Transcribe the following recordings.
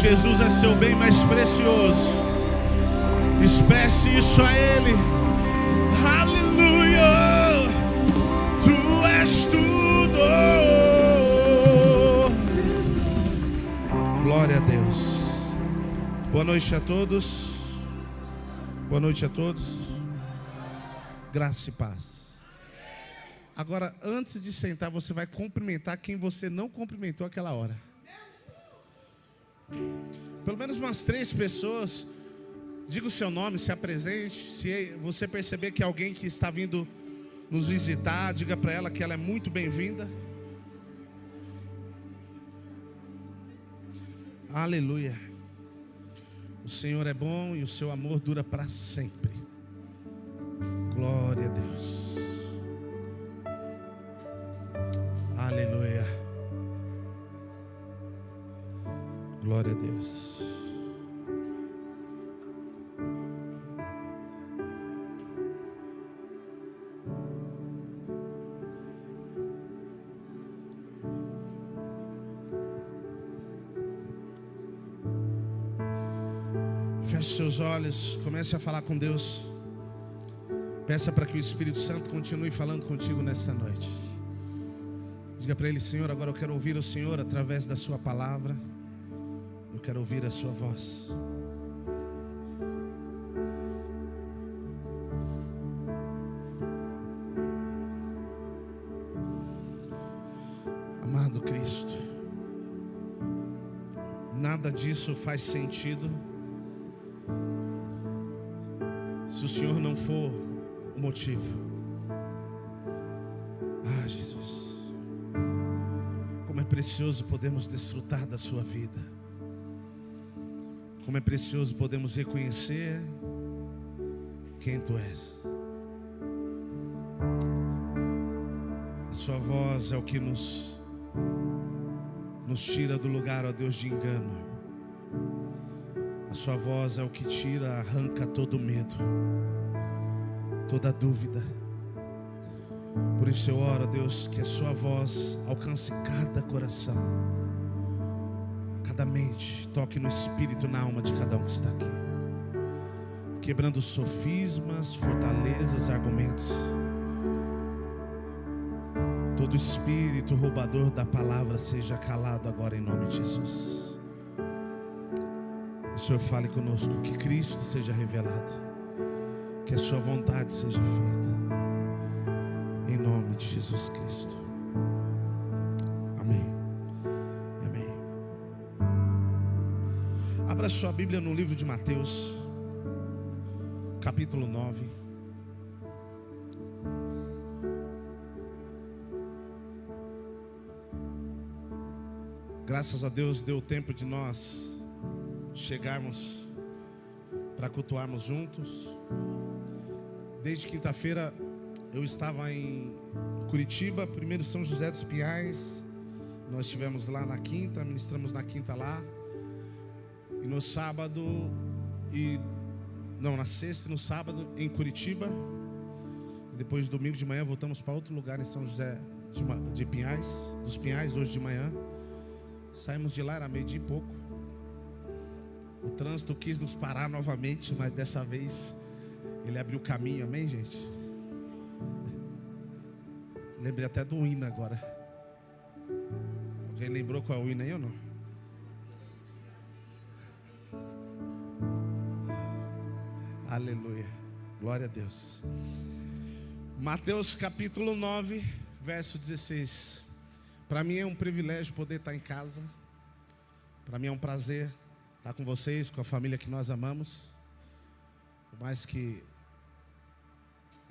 Jesus é seu bem mais precioso. Expresse isso a Ele. Aleluia. Tu és tudo. Glória a Deus. Boa noite a todos. Boa noite a todos. Graça e paz. Agora, antes de sentar, você vai cumprimentar quem você não cumprimentou aquela hora. Pelo menos umas 3 pessoas. Diga o seu nome, se apresente. Se você perceber que alguém que está vindo nos visitar, diga para ela que ela é muito bem-vinda. Aleluia. O Senhor é bom e o seu amor dura para sempre. Glória a Deus. Aleluia. Glória a Deus. Feche seus olhos, comece a falar com Deus. Peça para que o Espírito Santo continue falando contigo nessa noite. Diga para Ele: Senhor, agora eu quero ouvir o Senhor através da sua palavra. Eu quero ouvir a sua voz. Amado Cristo, nada disso faz sentido se o Senhor não for o motivo. Ah, Jesus, como é precioso podemos desfrutar da sua vida. Como é precioso podemos reconhecer quem Tu és. A sua voz é o que nos tira do lugar, ó Deus, de engano. A sua voz é o que tira, arranca todo medo, toda dúvida. Por isso eu oro, Deus, que a sua voz alcance cada coração, cada mente, toque no espírito, na alma de cada um que está aqui, quebrando sofismas, fortalezas, argumentos. Todo espírito roubador da palavra seja calado agora em nome de Jesus. O Senhor fale conosco, que Cristo seja revelado, que a sua vontade seja feita, em nome de Jesus Cristo. Amém. Amém. Abra sua Bíblia no livro de Mateus, capítulo 9. Graças a Deus deu tempo de nós chegarmos para cultuarmos juntos. Desde quinta-feira eu estava em Curitiba, primeiro São José dos Pinhais. Nós estivemos lá na quinta, ministramos na quinta lá. E no sábado, na sexta e no sábado em Curitiba. E depois domingo de manhã voltamos para outro lugar em São José de Pinhais, dos Pinhais, hoje de manhã. Saímos de lá, era 12:00 e pouco. O trânsito quis nos parar novamente, mas dessa vez ele abriu caminho, amém, gente? Lembrei até do hino agora. Alguém lembrou qual é o hino aí ou não? Aleluia, glória a Deus. Mateus capítulo 9, verso 16. Para mim é um privilégio poder estar em casa. Para mim é um prazer estar com vocês, com a família que nós amamos. Por mais que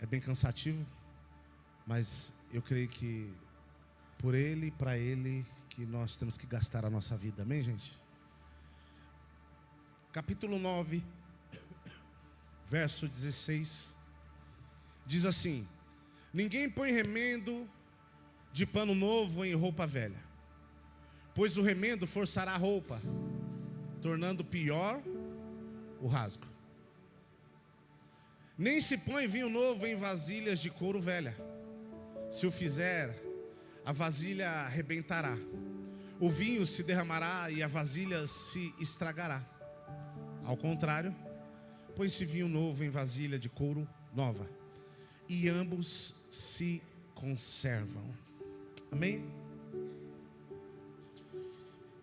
é bem cansativo, mas eu creio que por Ele e para Ele que nós temos que gastar a nossa vida. Amém, gente? Capítulo 9, verso 16. Diz assim: ninguém põe remendo de pano novo em roupa velha, pois o remendo forçará a roupa, tornando pior o rasgo. Nem se põe vinho novo em vasilhas de couro velha. Se o fizer, a vasilha arrebentará, o vinho se derramará e a vasilha se estragará. Ao contrário, põe-se vinho novo em vasilha de couro nova, e ambos se conservam. Amém?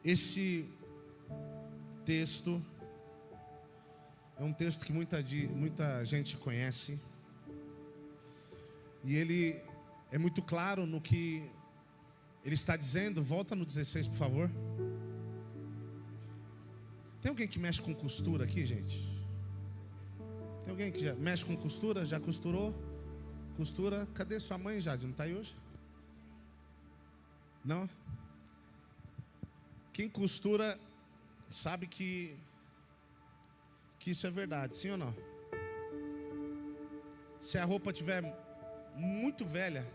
Esse texto é um texto que muita gente conhece, e ele é muito claro no que ele está dizendo. Volta no 16, por favor. Tem alguém que mexe com costura aqui, gente? Tem alguém que já mexe com costura? Já costurou? Costura? Cadê sua mãe, Jade? Não está aí hoje? Não? Quem costura sabe que isso é verdade, sim ou não? Se a roupa estiver muito velha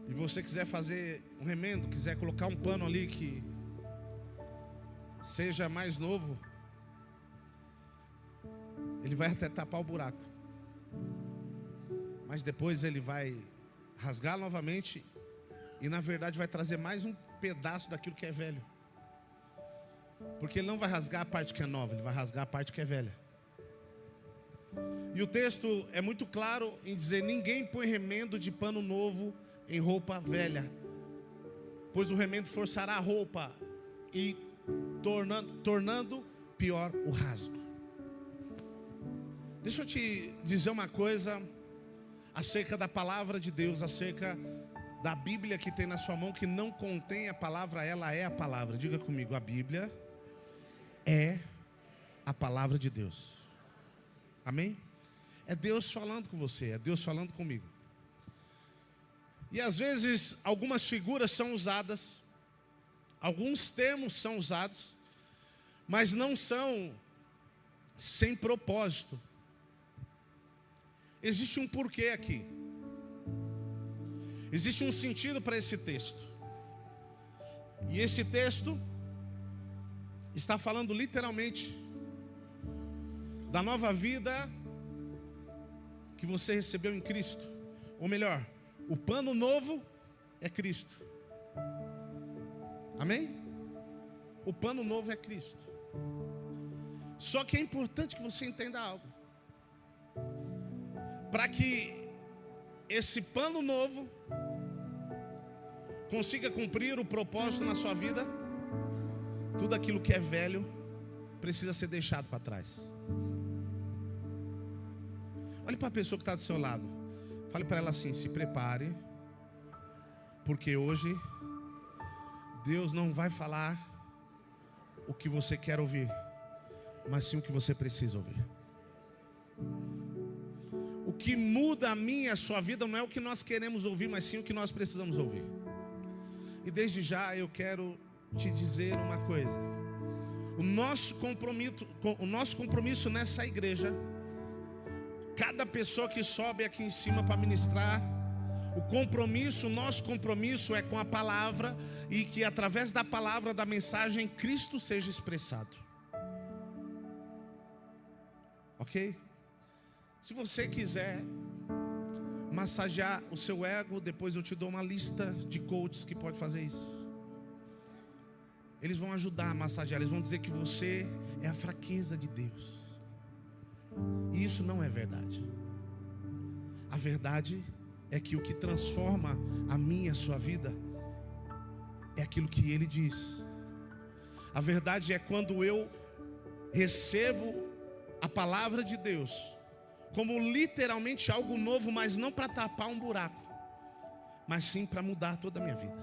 e você quiser fazer um remendo, quiser colocar um pano ali que seja mais novo, ele vai até tapar o buraco, mas depois ele vai rasgar novamente e na verdade vai trazer mais um pedaço daquilo que é velho, porque ele não vai rasgar a parte que é nova, ele vai rasgar a parte que é velha. E o texto é muito claro em dizer: ninguém põe remendo de pano novo em roupa velha, pois o remendo forçará a roupa e tornando pior o rasgo. Deixa eu te dizer uma coisa acerca da palavra de Deus, acerca da Bíblia que tem na sua mão, que não contém a palavra, ela é a palavra. Diga comigo: a Bíblia é a palavra de Deus. Amém? É Deus falando com você, é Deus falando comigo. E às vezes algumas figuras são usadas, alguns termos são usados, mas não são sem propósito. Existe um porquê aqui. Existe um sentido para esse texto. E esse texto está falando literalmente da nova vida que você recebeu em Cristo. Ou melhor, o pano novo é Cristo. Amém? O pano novo é Cristo. Só que é importante que você entenda algo. Para que esse pano novo consiga cumprir o propósito na sua vida, tudo aquilo que é velho precisa ser deixado para trás. Olhe para a pessoa que está do seu lado. Fale para ela assim: se prepare, porque hoje Deus não vai falar o que você quer ouvir, mas sim o que você precisa ouvir. O que muda a minha e a sua vida não é o que nós queremos ouvir, mas sim o que nós precisamos ouvir. E desde já eu quero te dizer uma coisa: o nosso compromisso nessa igreja, cada pessoa que sobe aqui em cima para ministrar, o nosso compromisso é com a palavra, e que através da palavra, da mensagem, Cristo seja expressado. Ok? Se você quiser massagear o seu ego, depois eu te dou uma lista de coaches que pode fazer isso. Eles vão ajudar a massagear, eles vão dizer que você é a fraqueza de Deus. E isso não é verdade. A verdade é que o que transforma a minha e a sua vida é aquilo que Ele diz. A verdade é quando eu recebo a palavra de Deus como literalmente algo novo, mas não para tapar um buraco, mas sim para mudar toda a minha vida.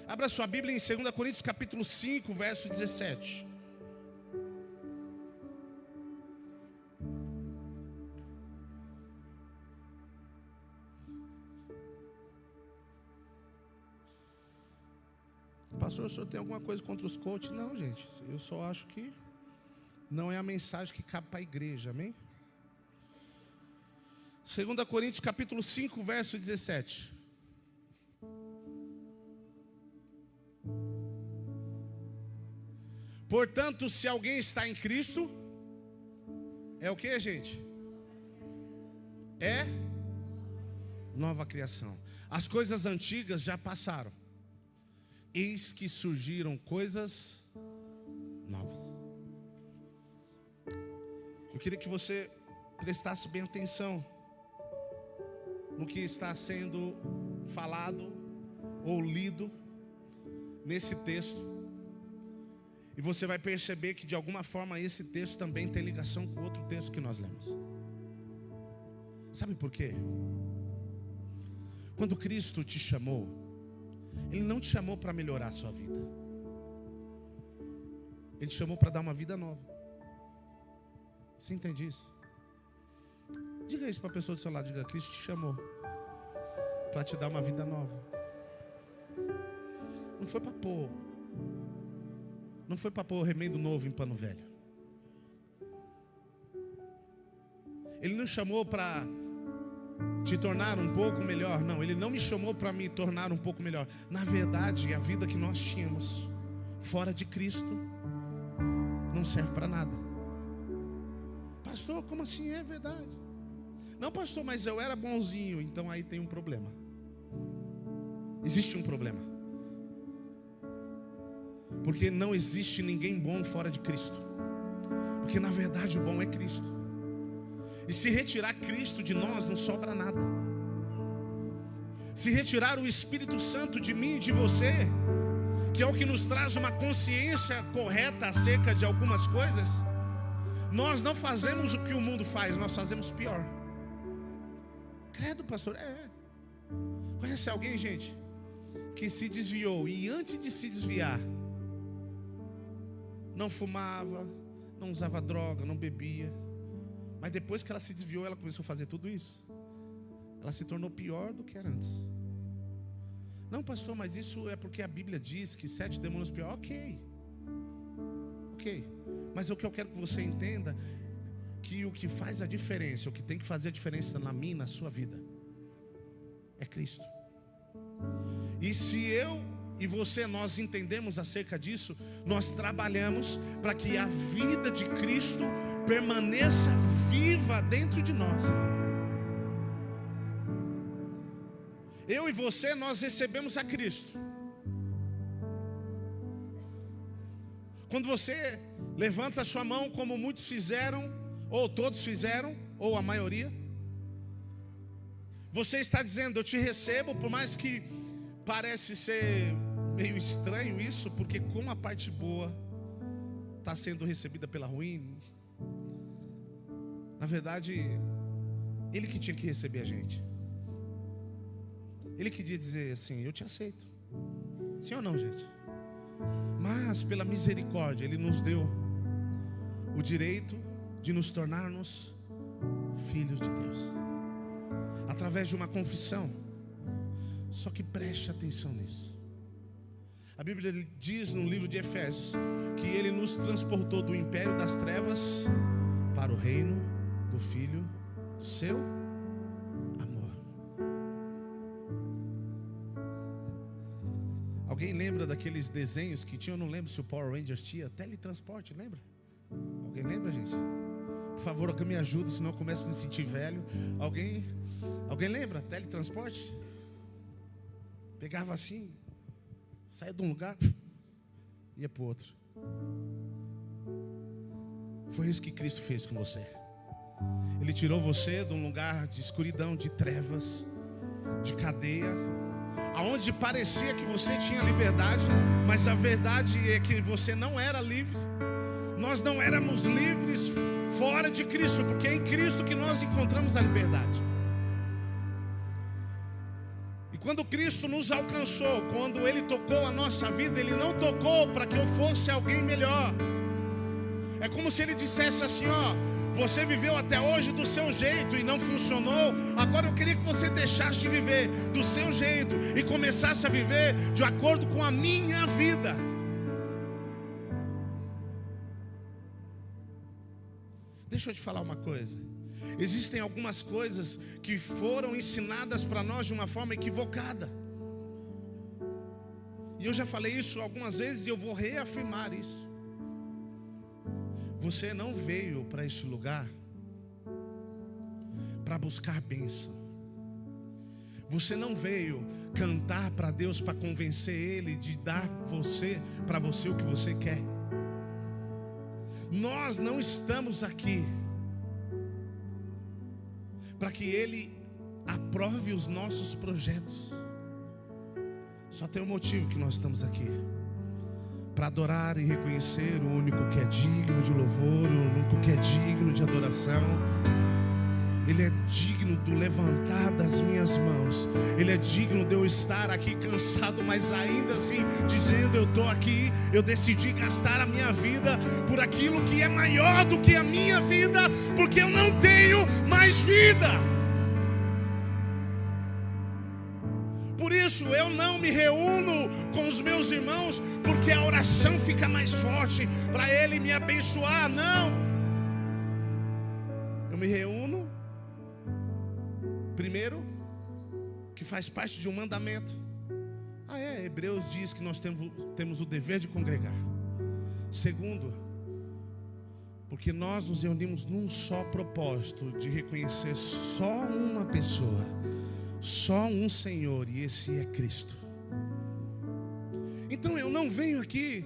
Abra sua Bíblia em 2 Coríntios capítulo 5, verso 17. Pastor, o senhor tem alguma coisa contra os coaches? Não, gente, eu só acho que não é a mensagem que cabe para a igreja, amém? 2 Coríntios capítulo 5, verso 17. Portanto, se alguém está em Cristo, é o que, gente? É nova criação. As coisas antigas já passaram. eis que surgiram coisas novas. Eu queria que você prestasse bem atenção no que está sendo falado ou lido nesse texto. E você vai perceber que de alguma forma esse texto também tem ligação com outro texto que nós lemos. Sabe por quê? Quando Cristo te chamou, Ele não te chamou para melhorar a sua vida. Ele te chamou para dar uma vida nova. Você entende isso? Diga isso para a pessoa do seu lado. Diga: Cristo te chamou para te dar uma vida nova. Não foi para pôr remendo novo em pano velho. Ele não chamou para te tornar um pouco melhor. Não, Ele não me chamou para me tornar um pouco melhor. Na verdade, a vida que nós tínhamos fora de Cristo não serve para nada. Pastor, como assim? É verdade. Não, pastor, mas eu era bonzinho. Então aí tem um problema. Existe um problema. Porque não existe ninguém bom fora de Cristo. Porque na verdade o bom é Cristo. E se retirar Cristo de nós, não sobra nada. Se retirar o Espírito Santo de mim e de você, que é o que nos traz uma consciência correta acerca de algumas coisas, nós não fazemos o que o mundo faz, nós fazemos pior. Credo, pastor? Conhece alguém, gente, que se desviou e antes de se desviar não fumava, não usava droga, não bebia, mas depois que ela se desviou, ela começou a fazer tudo isso. Ela se tornou pior do que era antes. Não, pastor, mas isso é porque a Bíblia diz que 7 demônios pior. Ok. Mas o que eu quero que você entenda, que o que faz a diferença, o que tem que fazer a diferença na minha e na sua vida, é Cristo. E se eu e você, nós entendemos acerca disso, nós trabalhamos para que a vida de Cristo permaneça viva dentro de nós. Eu e você, nós recebemos a Cristo. Quando você levanta a sua mão, como muitos fizeram, ou todos fizeram, ou a maioria, você está dizendo: eu te recebo, por mais que parece ser meio estranho isso, porque como a parte boa está sendo recebida pela ruim, na verdade, Ele que tinha que receber a gente. Ele queria dizer assim: eu te aceito. Sim ou não, gente? Mas pela misericórdia Ele nos deu o direito de nos tornarmos filhos de Deus, através de uma confissão. Só que preste atenção nisso. A Bíblia diz no livro de Efésios que Ele nos transportou do império das trevas para o reino do Filho do seu amor. Alguém lembra daqueles desenhos que tinham? Eu não lembro se o Power Rangers tinha teletransporte, lembra? Alguém lembra, gente? Por favor, alguém me ajuda, senão eu começo a me sentir velho. Alguém lembra? Teletransporte? Pegava assim, saía de um lugar, ia para o outro. Foi isso que Cristo fez com você. Ele tirou você de um lugar de escuridão, de trevas, de cadeia, aonde parecia que você tinha liberdade, mas a verdade é que você não era livre. Nós não éramos livres fora de Cristo, porque é em Cristo que nós encontramos a liberdade. E quando Cristo nos alcançou, quando Ele tocou a nossa vida, Ele não tocou para que eu fosse alguém melhor. É como se Ele dissesse assim: ó, você viveu até hoje do seu jeito e não funcionou. Agora eu queria que você deixasse de viver do seu jeito e começasse a viver de acordo com a minha vida. Deixa eu te falar uma coisa. Existem algumas coisas que foram ensinadas para nós de uma forma equivocada. E eu já falei isso algumas vezes e eu vou reafirmar isso. Você não veio para este lugar para buscar bênção. Você não veio cantar para Deus para convencer Ele de dar para você o que você quer. Nós não estamos aqui para que Ele aprove os nossos projetos. Só tem um motivo que nós estamos aqui: para adorar e reconhecer o único que é digno de louvor, o único que é digno de adoração. Ele é digno do levantar das minhas mãos. Ele é digno de eu estar aqui cansado, mas ainda assim dizendo: eu estou aqui, eu decidi gastar a minha vida por aquilo que é maior do que a minha vida, porque eu não tenho mais vida. Por isso eu não me reúno com os meus irmãos porque a oração fica mais forte para ele me abençoar. Não, eu me reúno primeiro, que faz parte de um mandamento. Hebreus diz que nós temos o dever de congregar. Segundo, porque nós nos reunimos num só propósito, de reconhecer só uma pessoa, só um Senhor, e esse é Cristo. Então eu não venho aqui: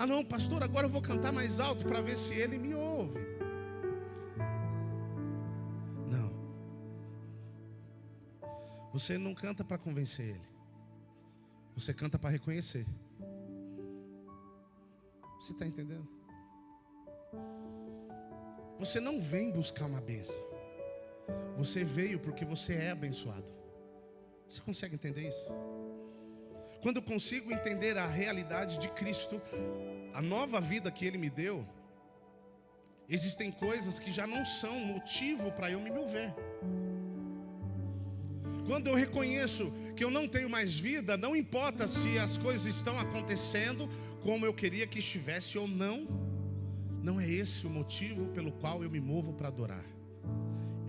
não, pastor, agora eu vou cantar mais alto para ver se ele me ouve. Não. Você não canta para convencer ele. Você canta para reconhecer. Você está entendendo? Você não vem buscar uma bênção. Você veio porque você é abençoado. Você consegue entender isso? Quando eu consigo entender a realidade de Cristo, a nova vida que Ele me deu, existem coisas que já não são motivo para eu me mover. Quando eu reconheço que eu não tenho mais vida, não importa se as coisas estão acontecendo como eu queria que estivesse ou não, não é esse o motivo pelo qual eu me movo para adorar.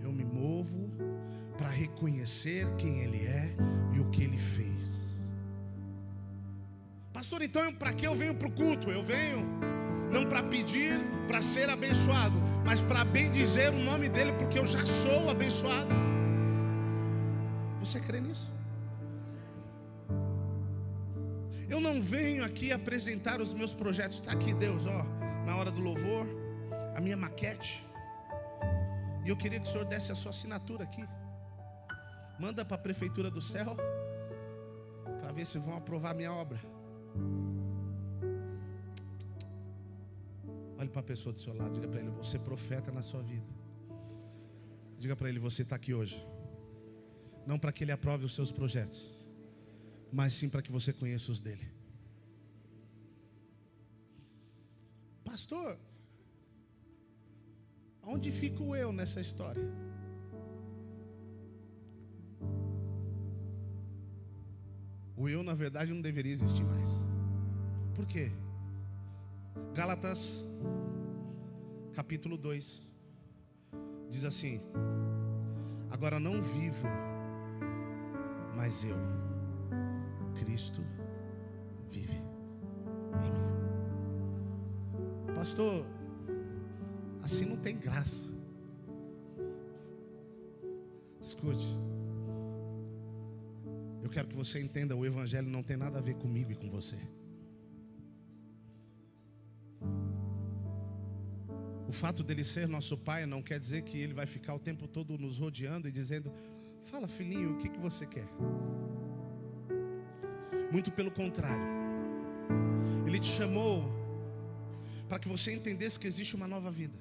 Eu me movo para reconhecer quem Ele é e o que Ele fez. Pastor, então para que eu venho para o culto? Eu venho não para pedir, para ser abençoado, mas para bendizer o nome dEle, porque eu já sou abençoado. Você crê nisso? Eu não venho aqui apresentar os meus projetos. Está aqui Deus, na hora do louvor, a minha maquete. E eu queria que o Senhor desse a sua assinatura aqui. Manda para a prefeitura do céu, para ver se vão aprovar a minha obra. Olhe para a pessoa do seu lado, diga para ele: você é profeta na sua vida. Diga para ele: você está aqui hoje não para que Ele aprove os seus projetos, mas sim para que você conheça os dele. Pastor, onde fica o eu nessa história? O eu, na verdade, não deveria existir mais. Por quê? Gálatas capítulo 2 diz assim: agora não vivo mas eu, Cristo vive em mim. Pastor, assim não tem graça. Escute, eu quero que você entenda: o Evangelho não tem nada a ver comigo e com você. O fato dele ser nosso pai não quer dizer que ele vai ficar o tempo todo nos rodeando e dizendo: fala, filhinho, o que você quer? Muito pelo contrário. Ele te chamou para que você entendesse que existe uma nova vida.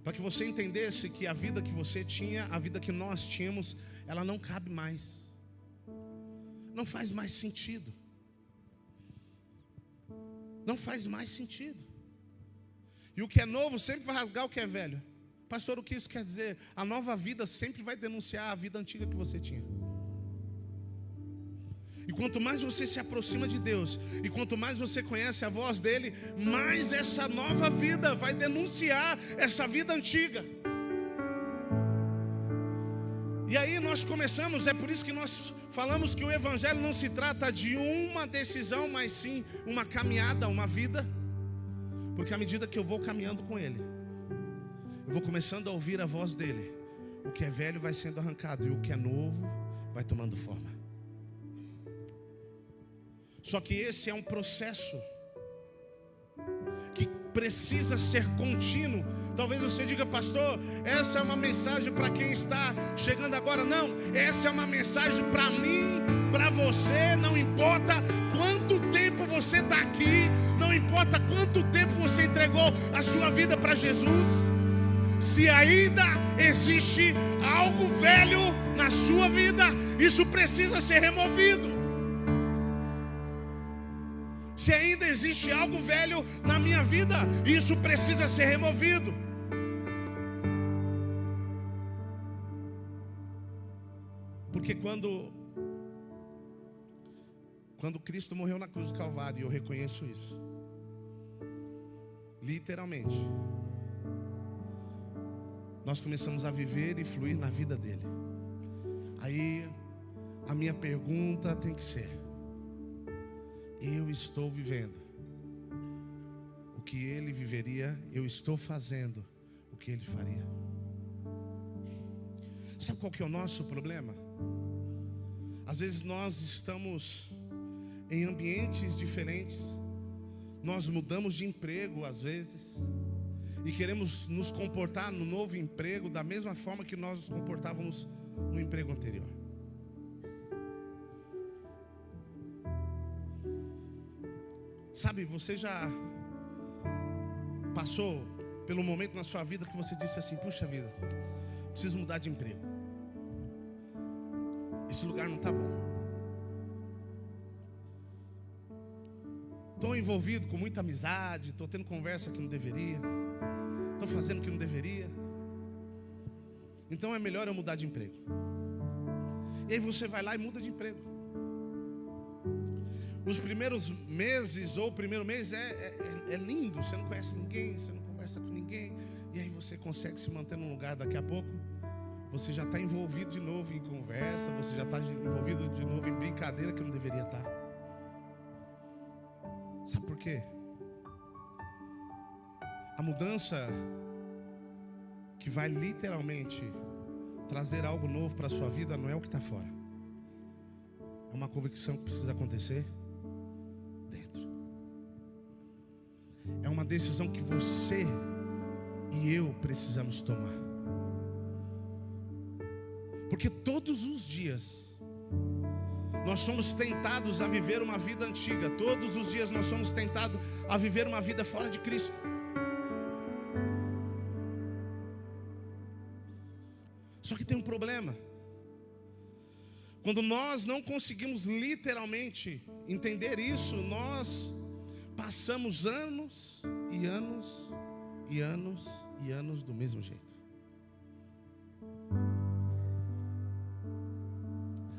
Para que você entendesse que a vida que você tinha, a vida que nós tínhamos, ela não cabe mais. Não faz mais sentido. Não faz mais sentido. E o que é novo sempre vai rasgar o que é velho. Pastor, o que isso quer dizer? A nova vida sempre vai denunciar a vida antiga que você tinha. E quanto mais você se aproxima de Deus, e quanto mais você conhece a voz dele, mais essa nova vida vai denunciar essa vida antiga. E aí nós começamos, é por isso que nós falamos que o Evangelho não se trata de uma decisão, mas sim uma caminhada, uma vida. Porque à medida que eu vou caminhando com ele, eu vou começando a ouvir a voz dele. O que é velho vai sendo arrancado, e o que é novo vai tomando forma. Só que esse é um processo que precisa ser contínuo. Talvez você diga, pastor, essa é uma mensagem para quem está chegando agora. Não, essa é uma mensagem para mim, para você. Não importa quanto tempo você está aqui, não importa quanto tempo você entregou a sua vida para Jesus, se ainda existe algo velho na sua vida, isso precisa ser removido. Se ainda existe algo velho na minha vida, isso precisa ser removido. Porque quando Cristo morreu na cruz do Calvário, eu reconheço isso, literalmente, nós começamos a viver e fluir na vida dele. Aí a minha pergunta tem que ser: eu estou vivendo o que ele viveria? Eu estou fazendo o que ele faria? Sabe qual que é o nosso problema? Às vezes nós estamos em ambientes diferentes, nós mudamos de emprego às vezes, e queremos nos comportar no novo emprego da mesma forma que nós nos comportávamos no emprego anterior. Sabe, você já passou pelo momento na sua vida que você disse assim: puxa vida, preciso mudar de emprego, esse lugar não está bom, estou envolvido com muita amizade, estou tendo conversa que não deveria, estou fazendo o que não deveria, então é melhor eu mudar de emprego. E aí você vai lá e muda de emprego. Os primeiros meses ou o primeiro mês é lindo, você não conhece ninguém, você não conversa com ninguém, e aí você consegue se manter num lugar. Daqui a pouco você já está envolvido de novo em conversa, você já está envolvido de novo em brincadeira que não deveria estar. Sabe por quê? A mudança que vai literalmente trazer algo novo para a sua vida não é o que está fora, é uma convicção que precisa acontecer dentro. É uma decisão que você e eu precisamos tomar. Porque todos os dias nós somos tentados a viver uma vida antiga. Todos os dias nós somos tentados a viver uma vida fora de Cristo. Só que tem um problema. Quando nós não conseguimos literalmente entender isso, nós passamos anos e anos e anos e anos do mesmo jeito.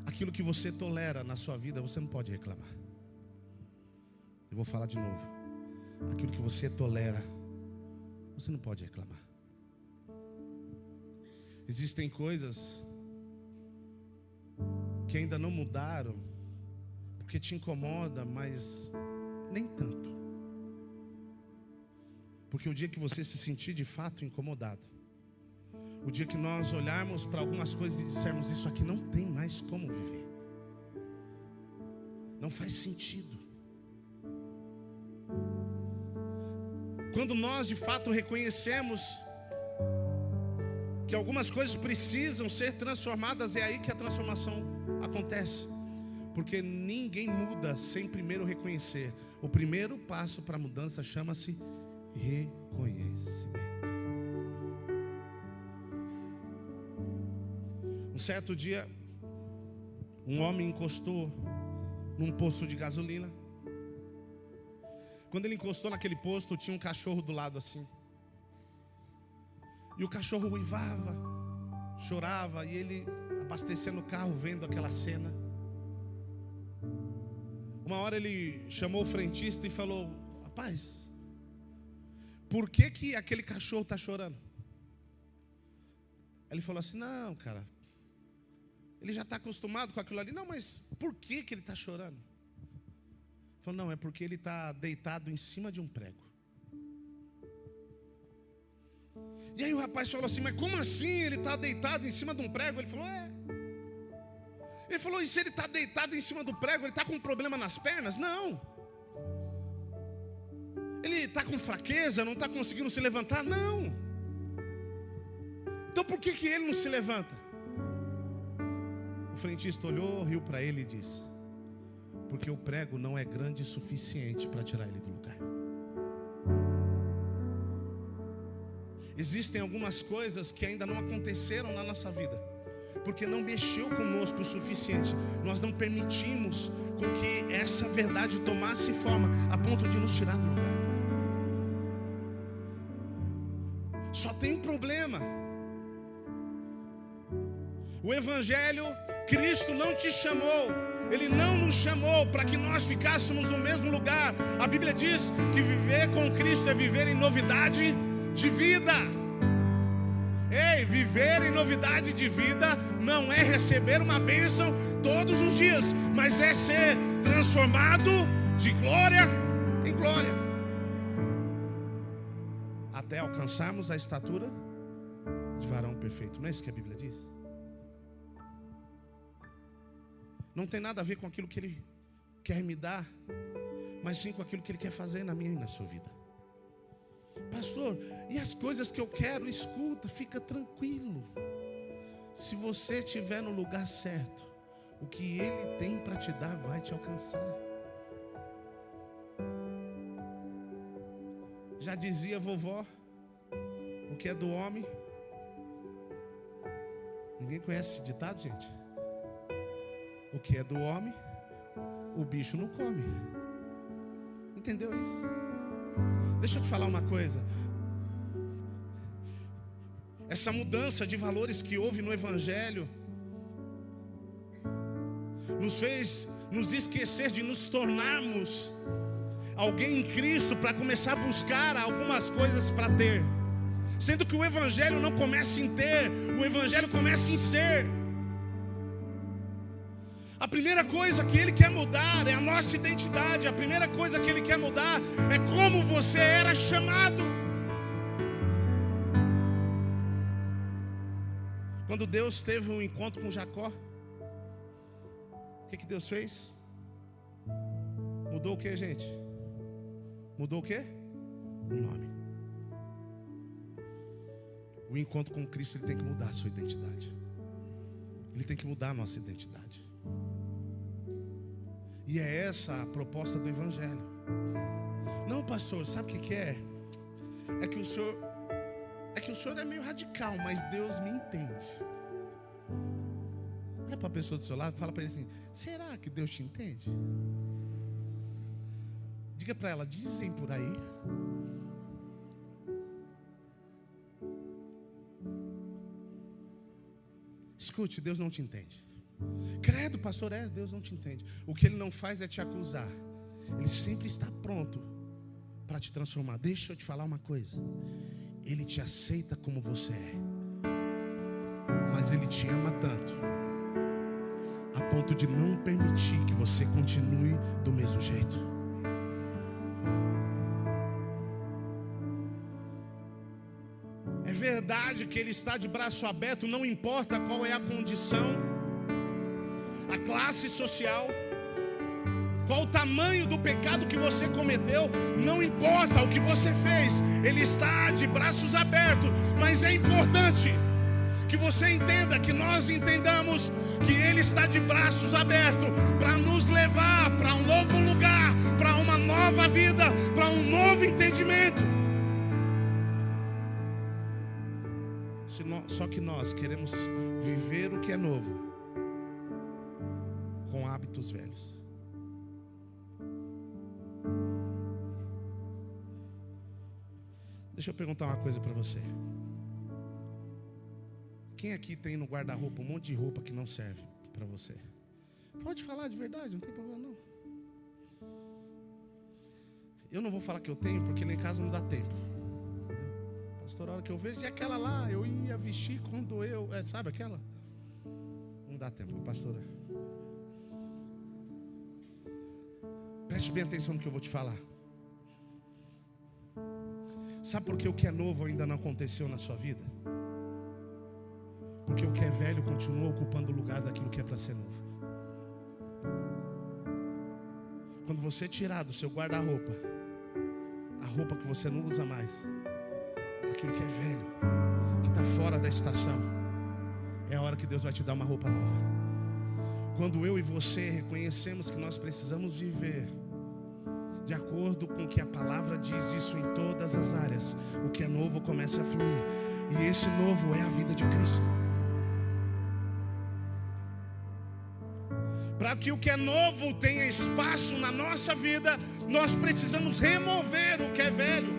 Aquilo que você tolera na sua vida, você não pode reclamar. Eu vou falar de novo. Aquilo que você tolera, você não pode reclamar. Existem coisas que ainda não mudaram, porque te incomoda, mas nem tanto. Porque o dia que você se sentir de fato incomodado, o dia que nós olharmos para algumas coisas e dissermos: isso aqui não tem mais como viver, não faz sentido. Quando nós de fato reconhecemos que algumas coisas precisam ser transformadas, é aí que a transformação acontece. Porque ninguém muda sem primeiro reconhecer. O primeiro passo para a mudança chama-se reconhecimento. Um certo dia, um homem encostou num posto de gasolina. Quando ele encostou naquele posto, tinha um cachorro do lado assim. E o cachorro uivava, chorava, e ele abastecendo o carro, vendo aquela cena. Uma hora ele chamou o frentista e falou: rapaz, por que aquele cachorro está chorando? Ele falou assim: não, cara, ele já está acostumado com aquilo ali. Não, mas por que ele está chorando? Ele falou: não, é porque ele está deitado em cima de um prego. E aí o rapaz falou assim: mas como assim ele está deitado em cima de um prego? Ele falou: é. Ele falou, e se ele está deitado em cima do prego, ele está com um problema nas pernas? Não. Ele está com fraqueza, não está conseguindo se levantar? Não. Então por que ele não se levanta? O frentista olhou, riu para ele e disse: porque o prego não é grande o suficiente para tirar ele do lugar. Existem algumas coisas que ainda não aconteceram na nossa vida, porque não mexeu conosco o suficiente. Nós não permitimos com que essa verdade tomasse forma a ponto de nos tirar do lugar. Só tem problema. O Evangelho, Cristo não te chamou, Ele não nos chamou para que nós ficássemos no mesmo lugar. A Bíblia diz que viver com Cristo é viver em novidade de vida. Ei, viver em novidade de vida não é receber uma bênção todos os dias, mas é ser transformado de glória em glória, até alcançarmos a estatura de varão perfeito. Não é isso que a Bíblia diz? Não tem nada a ver com aquilo que Ele quer me dar, mas sim com aquilo que Ele quer fazer na minha e na sua vida. Pastor, e as coisas que eu quero? Escuta, fica tranquilo. Se você estiver no lugar certo, o que Ele tem para te dar vai te alcançar. Já dizia vovó, o que é do homem? Ninguém conhece esse ditado, gente? O que é do homem, o bicho não come. Entendeu isso? Deixa eu te falar uma coisa. Essa mudança de valores que houve no Evangelho nos fez nos esquecer de nos tornarmos alguém em Cristo para começar a buscar algumas coisas para ter, sendo que o Evangelho não começa em ter, o Evangelho começa em ser. A primeira coisa que Ele quer mudar é a nossa identidade. A primeira coisa que Ele quer mudar é como você era chamado. Quando Deus teve um encontro com Jacó, o que Deus fez? Mudou o que, gente? Mudou o que? O nome. O encontro com Cristo, ele tem que mudar a sua identidade. Ele tem que mudar a nossa identidade. E é essa a proposta do Evangelho. Não, pastor, sabe o que é? É que o senhor é meio radical, mas Deus me entende. Olha para a pessoa do seu lado e fala para ele assim: será que Deus te entende? Diga para ela: dizem por aí. Escute, Deus não te entende. Credo, pastor, Deus não te entende. O que Ele não faz é te acusar. Ele sempre está pronto para te transformar. Deixa eu te falar uma coisa. Ele te aceita como você é, mas Ele te ama tanto a ponto de não permitir que você continue do mesmo jeito. É verdade que Ele está de braço aberto, não importa qual é a condição, a classe social, qual o tamanho do pecado que você cometeu, não importa o que você fez, Ele está de braços abertos. Mas é importante que você entenda, que nós entendamos que Ele está de braços abertos para nos levar para um novo lugar, para uma nova vida, para um novo entendimento. Só que nós queremos viver o que é novo com hábitos velhos. Deixa eu perguntar uma coisa para você. Quem aqui tem no guarda-roupa um monte de roupa que não serve para você? Pode falar de verdade, não tem problema não. Eu não vou falar que eu tenho, porque lá em casa não dá tempo. Pastor, a hora que eu vejo é aquela lá, eu ia vestir quando sabe aquela? Não dá tempo, pastora. Preste bem atenção no que eu vou te falar. Sabe por que o que é novo ainda não aconteceu na sua vida? Porque o que é velho continua ocupando o lugar daquilo que é para ser novo. Quando você tirar do seu guarda-roupa a roupa que você não usa mais, aquilo que é velho, que está fora da estação, é a hora que Deus vai te dar uma roupa nova. Quando eu e você reconhecemos que nós precisamos viver de acordo com o que a palavra diz, isso em todas as áreas, o que é novo começa a fluir. E esse novo é a vida de Cristo. Para que o que é novo tenha espaço na nossa vida, nós precisamos remover o que é velho.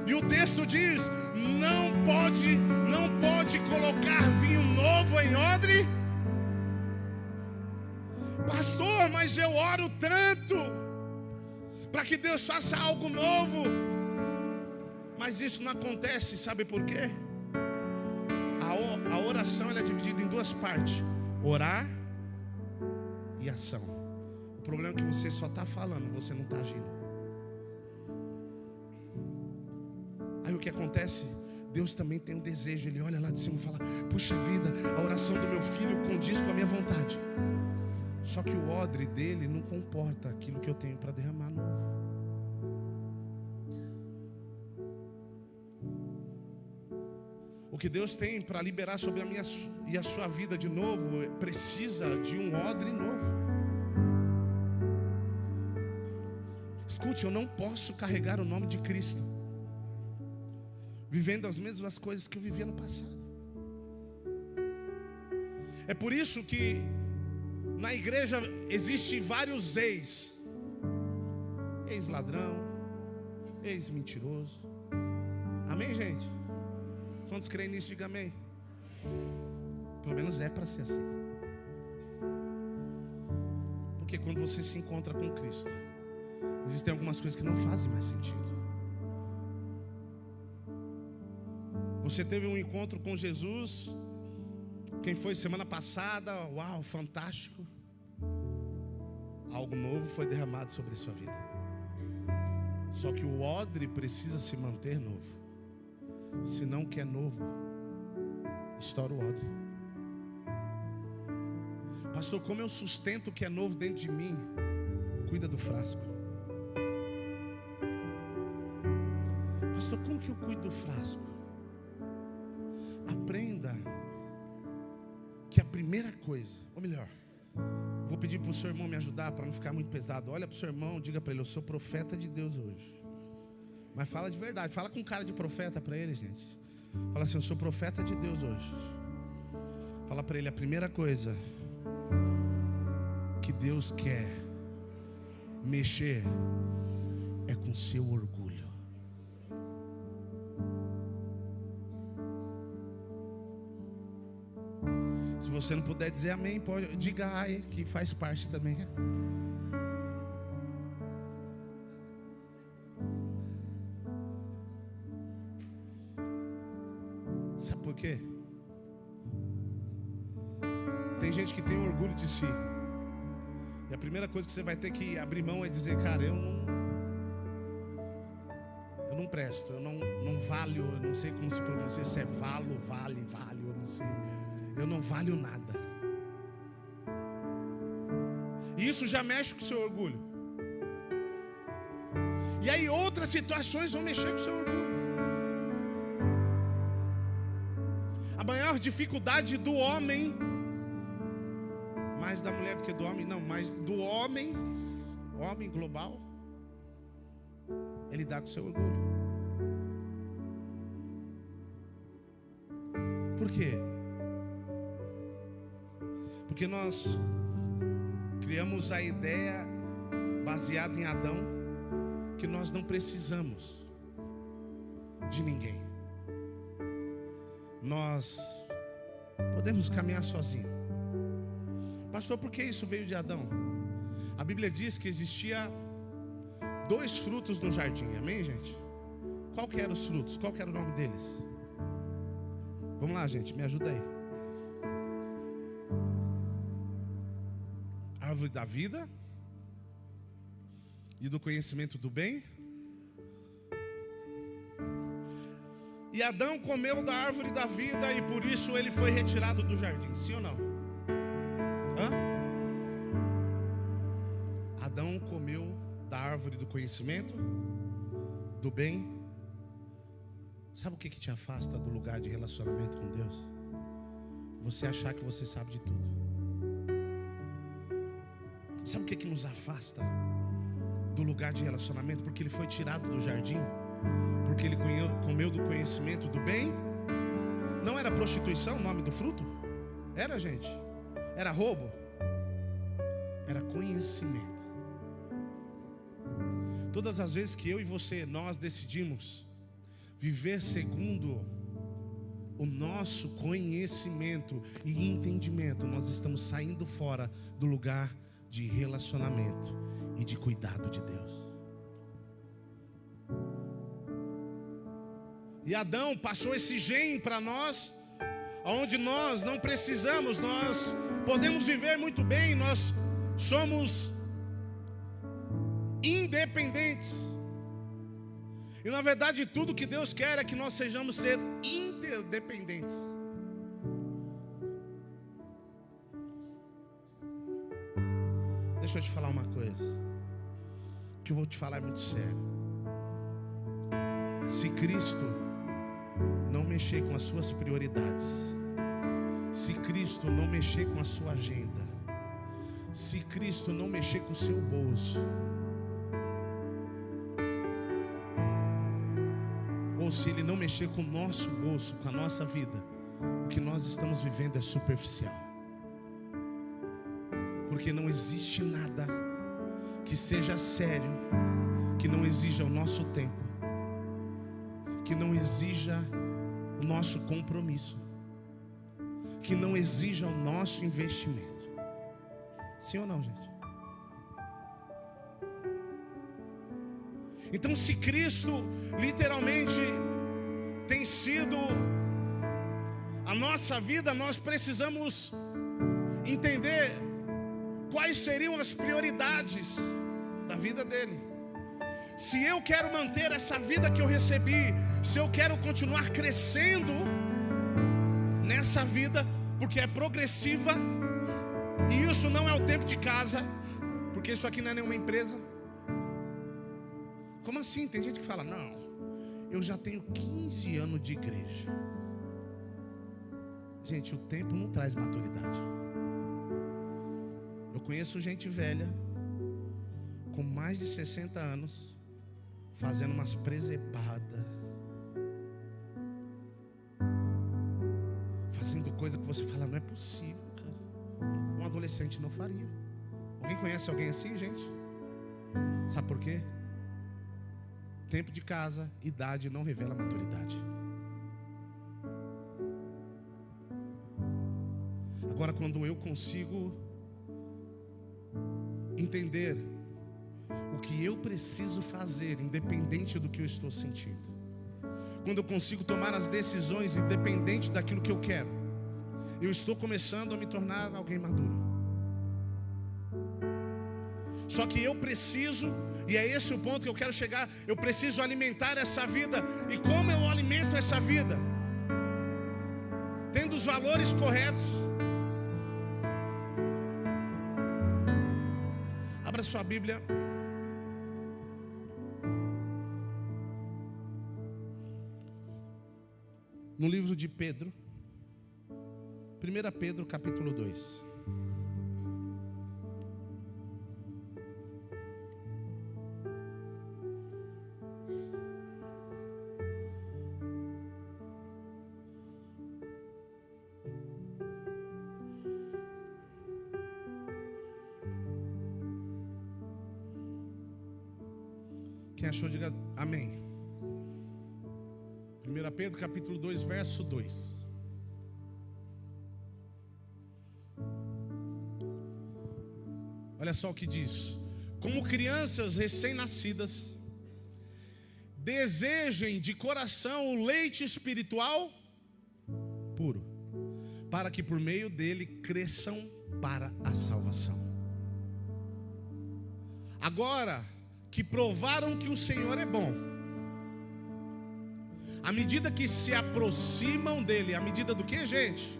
E o texto diz: não pode colocar vinho novo em odre. Pastor, mas eu oro tanto para que Deus faça algo novo, mas isso não acontece, sabe por quê? A oração ela é dividida em duas partes: orar e ação. O problema é que você só está falando, você não está agindo. Aí o que acontece? Deus também tem um desejo. Ele olha lá de cima e fala: puxa vida, a oração do meu filho condiz com a minha vontade. Só que o odre dele não comporta aquilo que eu tenho para derramar novo. O que Deus tem para liberar sobre a minha e a sua vida de novo precisa de um odre novo. Escute, eu não posso carregar o nome de Cristo vivendo as mesmas coisas que eu vivia no passado. É por isso que na igreja existem vários ex-ladrão, ex-mentiroso. Amém, gente? Quantos creem nisso, diga amém. Pelo menos é para ser assim. Porque quando você se encontra com Cristo, existem algumas coisas que não fazem mais sentido. Você teve um encontro com Jesus, quem foi semana passada, uau, fantástico. Algo novo foi derramado sobre a sua vida. Só que o odre precisa se manter novo. Senão o que é novo estoura o odre. Pastor, como eu sustento o que é novo dentro de mim? Cuida do frasco. Pastor, como que eu cuido do frasco? Aprenda que a primeira coisa, ou melhor, vou pedir para o seu irmão me ajudar para não ficar muito pesado. Olha para o seu irmão, diga para ele: eu sou profeta de Deus hoje. Mas fala de verdade, fala com cara de profeta para ele, gente. Fala assim: eu sou profeta de Deus hoje. Fala para ele: a primeira coisa que Deus quer mexer é com seu orgulho. Se você não puder dizer amém, pode, diga ai, que faz parte também. Sabe por quê? Tem gente que tem orgulho de si. E a primeira coisa que você vai ter que abrir mão é dizer: cara, eu não presto, eu não valho, eu não sei como se pronuncia, se é vale, eu não sei. Eu não valho nada. E isso já mexe com o seu orgulho. E aí outras situações vão mexer com o seu orgulho. A maior dificuldade do homem, mais da mulher do que do homem, não, mas do homem global, é lidar com o seu orgulho. Por quê? Porque nós criamos a ideia baseada em Adão que nós não precisamos de ninguém. Nós podemos caminhar sozinhos. Pastor, por que isso veio de Adão? A Bíblia diz que existia 2 frutos no jardim, amém, gente? Qual que eram os frutos? Qual que era o nome deles? Vamos lá, gente, me ajuda aí. Árvore da vida e do conhecimento do bem. E Adão comeu da árvore da vida e por isso ele foi retirado do jardim, sim ou não? Hã? Adão comeu da árvore do conhecimento do bem. Sabe o que te afasta do lugar de relacionamento com Deus? Você achar que você sabe de tudo. Sabe o que nos afasta do lugar de relacionamento? Porque ele foi tirado do jardim, porque ele comeu do conhecimento do bem. Não era prostituição o nome do fruto? Era, gente? Era roubo? Era conhecimento. Todas as vezes que eu e você, nós decidimos viver segundo o nosso conhecimento e entendimento, nós estamos saindo fora do lugar de relacionamento e de cuidado de Deus. E Adão passou esse gene para nós, onde nós não precisamos, nós podemos viver muito bem, nós somos independentes. E na verdade tudo que Deus quer é que nós sejamos ser interdependentes. Deixa eu te falar uma coisa, o que eu vou te falar é muito sério. Se Cristo não mexer com as suas prioridades, se Cristo não mexer com a sua agenda, se Cristo não mexer com o seu bolso, ou se Ele não mexer com o nosso bolso, com a nossa vida, o que nós estamos vivendo é superficial. Porque não existe nada que seja sério, que não exija o nosso tempo, que não exija o nosso compromisso, que não exija o nosso investimento. Sim ou não, gente? Então, se Cristo literalmente tem sido a nossa vida, nós precisamos entender quais seriam as prioridades da vida dele. Se eu quero manter essa vida que eu recebi, se eu quero continuar crescendo nessa vida, porque é progressiva, e isso não é o tempo de casa, porque isso aqui não é nenhuma empresa. Como assim? Tem gente que fala, não, eu já tenho 15 anos de igreja. Gente, o tempo não traz maturidade. Eu conheço gente velha, com mais de 60 anos, fazendo umas presepadas, fazendo coisa que você fala, não é possível, cara. Um adolescente não faria. Alguém conhece alguém assim, gente? Sabe por quê? Tempo de casa, idade não revela maturidade. Agora, quando eu consigo entender o que eu preciso fazer, independente do que eu estou sentindo, quando eu consigo tomar as decisões independente daquilo que eu quero, eu estou começando a me tornar alguém maduro. Só que eu preciso, e é esse o ponto que eu quero chegar, eu preciso alimentar essa vida. E como eu alimento essa vida? Tendo os valores corretos. Abra sua Bíblia. No livro de Pedro, 1 Pedro capítulo 2. Quem achou, diga amém. 1 Pedro capítulo 2, verso 2. Olha só o que diz: como crianças recém-nascidas, desejem de coração o leite espiritual puro, para que por meio dele cresçam para a salvação. Agora que provaram que o Senhor é bom, à medida que se aproximam dele, à medida do que, gente?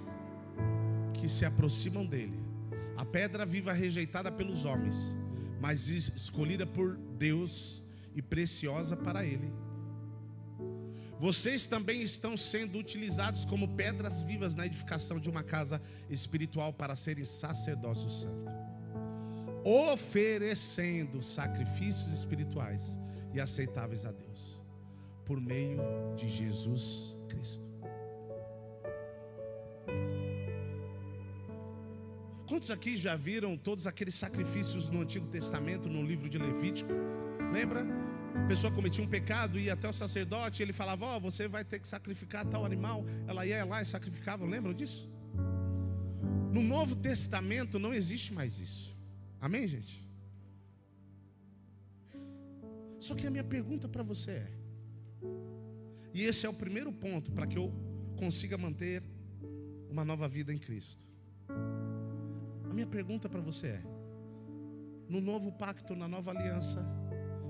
Que se aproximam dele, a pedra viva rejeitada pelos homens mas escolhida por Deus e preciosa para Ele. Vocês também estão sendo utilizados como pedras vivas na edificação de uma casa espiritual para serem sacerdócio santo, oferecendo sacrifícios espirituais e aceitáveis a Deus, por meio de Jesus Cristo. Quantos aqui já viram todos aqueles sacrifícios no Antigo Testamento, no livro de Levítico? Lembra? A pessoa cometia um pecado, ia até o sacerdote, ele falava: você vai ter que sacrificar tal animal. Ela ia lá e sacrificava, lembram disso? No Novo Testamento não existe mais isso. Amém, gente? Só que a minha pergunta para você é, e esse é o primeiro ponto para que eu consiga manter uma nova vida em Cristo. A minha pergunta para você é: no novo pacto, na nova aliança,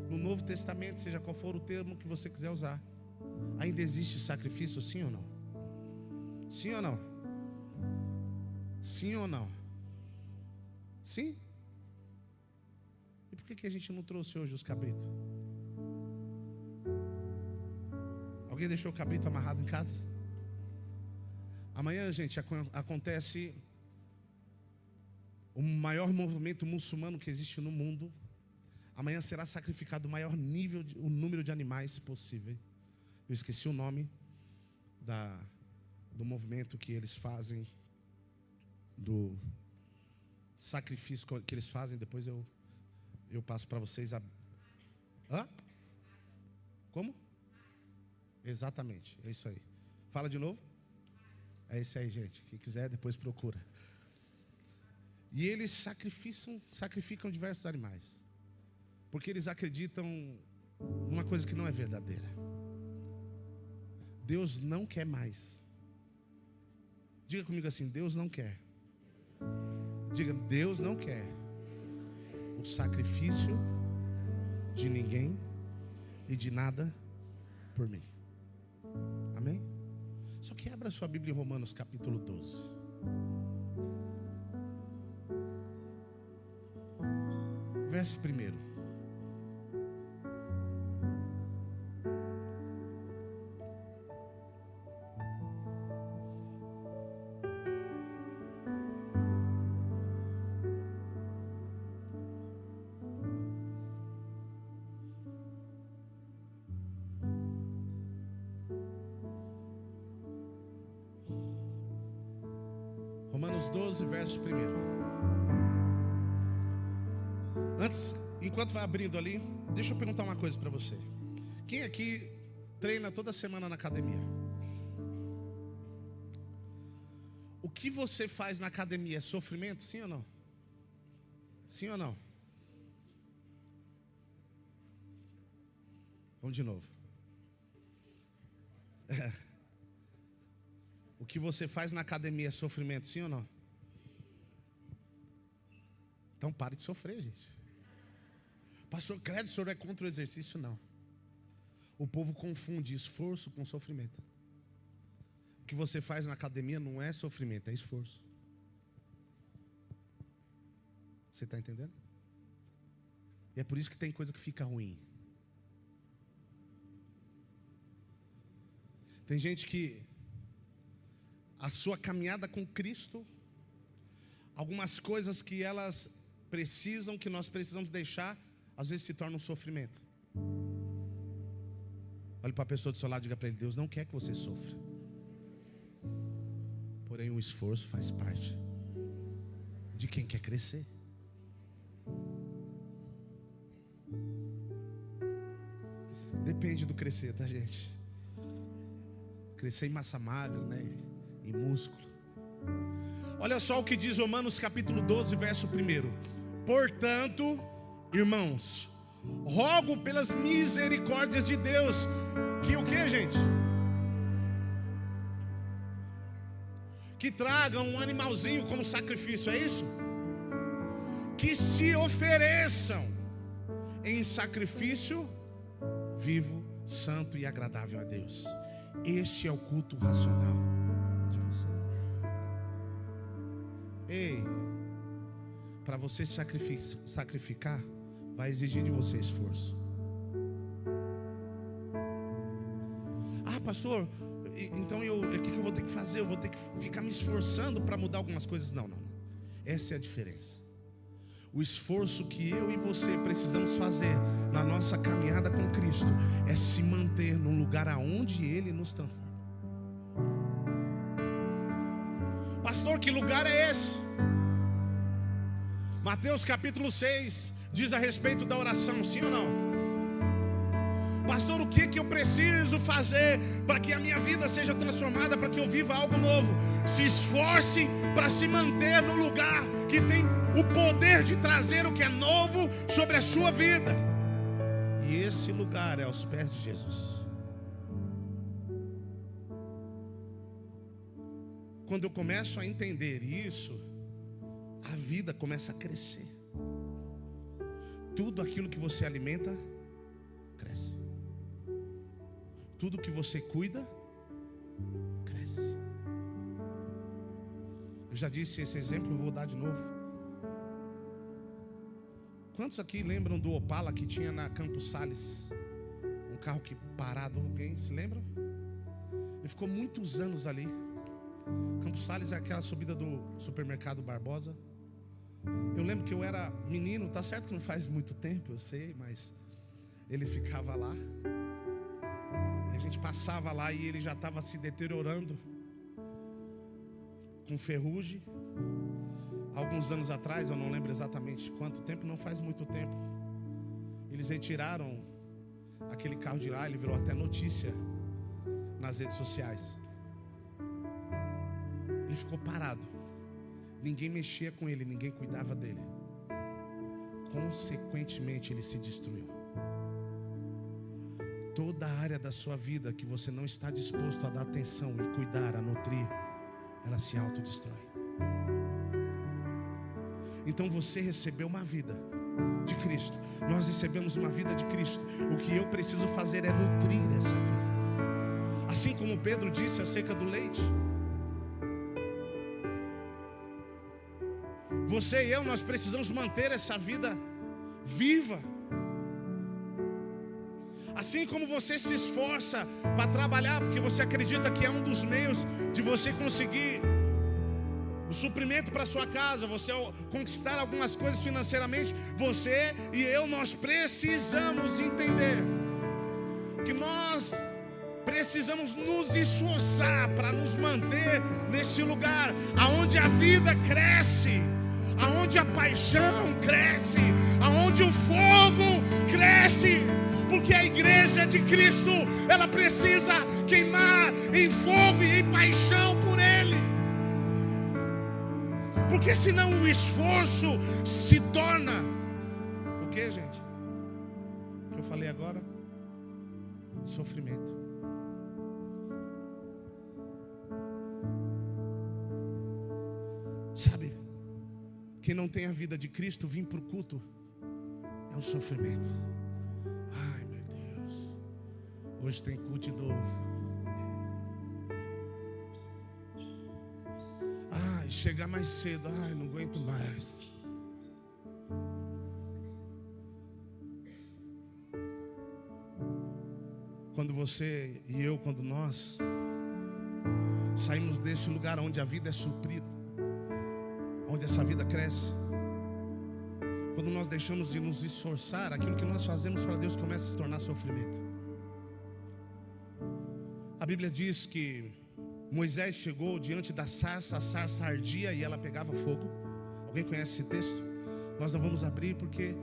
no Novo Testamento, seja qual for o termo que você quiser usar, ainda existe sacrifício, sim ou não? Sim ou não? Sim ou não? Sim? E por que a gente não trouxe hoje os cabritos? Alguém deixou o cabrito amarrado em casa? Amanhã, gente, acontece o maior movimento muçulmano que existe no mundo. Amanhã será sacrificado o maior nível, o número de animais possível. Eu esqueci o nome do movimento que eles fazem, do sacrifício que eles fazem. Depois eu passo para vocês a... Hã? Como? Exatamente, é isso aí. Fala de novo. É isso aí, gente. Quem quiser, depois procura. E eles sacrificam diversos animais, porque eles acreditam numa coisa que não é verdadeira. Deus não quer mais. Diga comigo assim: Deus não quer. Diga: Deus não quer o sacrifício de ninguém e de nada por mim. Amém? Só que abra sua Bíblia em Romanos capítulo 12. Verso 1. Romanos 12, verso 1. Antes, enquanto vai abrindo ali, deixa eu perguntar uma coisa para você. Quem aqui treina toda semana na academia? O que você faz na academia é sofrimento, sim ou não? Sim ou não? Vamos de novo. O que você faz na academia é sofrimento, sim ou não? Então pare de sofrer, gente. Pastor, credo, o senhor é contra o exercício? Não. O povo confunde esforço com sofrimento. O que você faz na academia não é sofrimento, é esforço. Você está entendendo? E é por isso que tem coisa que fica ruim. Tem gente que a sua caminhada com Cristo, algumas coisas que elas precisam, que nós precisamos deixar, às vezes se torna um sofrimento. Olhe para a pessoa do seu lado e diga para ele: Deus não quer que você sofra, porém o esforço faz parte de quem quer crescer. Depende do crescer, tá, gente? Crescer em massa magra, né? Em músculo. Olha só o que diz Romanos capítulo 12, verso 1. Portanto, irmãos, rogo pelas misericórdias de Deus que o que, gente? Que tragam um animalzinho como sacrifício, é isso? Que se ofereçam em sacrifício vivo, santo e agradável a Deus. Este é o culto racional de vocês. Ei, para você sacrificar, vai exigir de você esforço. Ah, pastor, então o que eu vou ter que fazer? Eu vou ter que ficar me esforçando para mudar algumas coisas? Não. Essa é a diferença. O esforço que eu e você precisamos fazer na nossa caminhada com Cristo é se manter no lugar aonde Ele nos transforma. Pastor, que lugar é esse? Mateus capítulo 6 diz a respeito da oração, sim ou não? Pastor, o que eu preciso fazer para que a minha vida seja transformada, para que eu viva algo novo? Se esforce para se manter no lugar que tem o poder de trazer o que é novo sobre a sua vida. E esse lugar é aos pés de Jesus. Quando eu começo a entender isso, a vida começa a crescer. Tudo aquilo que você alimenta, cresce. Tudo que você cuida, cresce. Eu já disse esse exemplo, eu vou dar de novo. Quantos aqui lembram do Opala que tinha na Campos Sales? Um carro que parado, alguém se lembra? Ele ficou muitos anos ali. Campos Sales é aquela subida do supermercado Barbosa. Eu lembro que eu era menino, tá certo que não faz muito tempo, eu sei, mas ele ficava lá. E a gente passava lá e ele já estava se deteriorando, com ferrugem. Alguns anos atrás, eu não lembro exatamente quanto tempo, não faz muito tempo, eles retiraram aquele carro de lá, ele virou até notícia nas redes sociais. Ele ficou parado, ninguém mexia com ele, ninguém cuidava dele. Consequentemente, ele se destruiu. Toda a área da sua vida que você não está disposto a dar atenção e cuidar, a nutrir, ela se autodestrói. Então você recebeu uma vida de Cristo, nós recebemos uma vida de Cristo. O que eu preciso fazer é nutrir essa vida. Assim como Pedro disse acerca do leite, você e eu, nós precisamos manter essa vida viva. Assim como você se esforça para trabalhar, porque você acredita que é um dos meios de você conseguir o suprimento para sua casa, você conquistar algumas coisas financeiramente, você e eu, nós precisamos entender que nós precisamos nos esforçar para nos manter nesse lugar aonde a vida cresce, aonde a paixão cresce, aonde o fogo cresce. Porque a igreja de Cristo, ela precisa queimar em fogo e em paixão por Ele. Porque senão o esforço se torna o que, gente? O que eu falei agora? Sofrimento. Sabe, quem não tem a vida de Cristo, vir para o culto é um sofrimento. Ai, meu Deus, hoje tem culto novo. Ai, chegar mais cedo, ai, não aguento mais. Quando você e eu, quando nós saímos desse lugar onde a vida é suprida, onde essa vida cresce, quando nós deixamos de nos esforçar, aquilo que nós fazemos para Deus começa a se tornar sofrimento. A Bíblia diz que Moisés chegou diante da sarça, a sarça ardia e ela pegava fogo. Alguém conhece esse texto? Nós não vamos abrir porque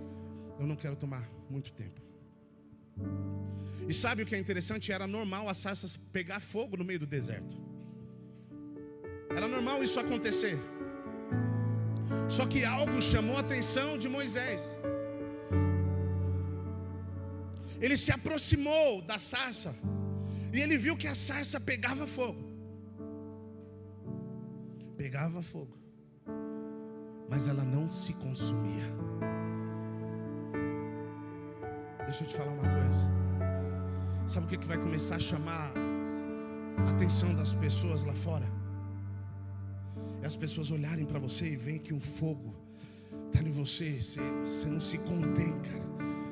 eu não quero tomar muito tempo. E sabe o que é interessante? Era normal a sarça pegar fogo no meio do deserto. Era normal isso acontecer. Só que algo chamou a atenção de Moisés. Ele se aproximou da sarça e ele viu que a sarça pegava fogo. Pegava fogo, mas ela não se consumia. Deixa eu te falar uma coisa. Sabe o que vai começar a chamar a atenção das pessoas lá fora? É as pessoas olharem para você e veem que um fogo está em você. Você não se contém, cara.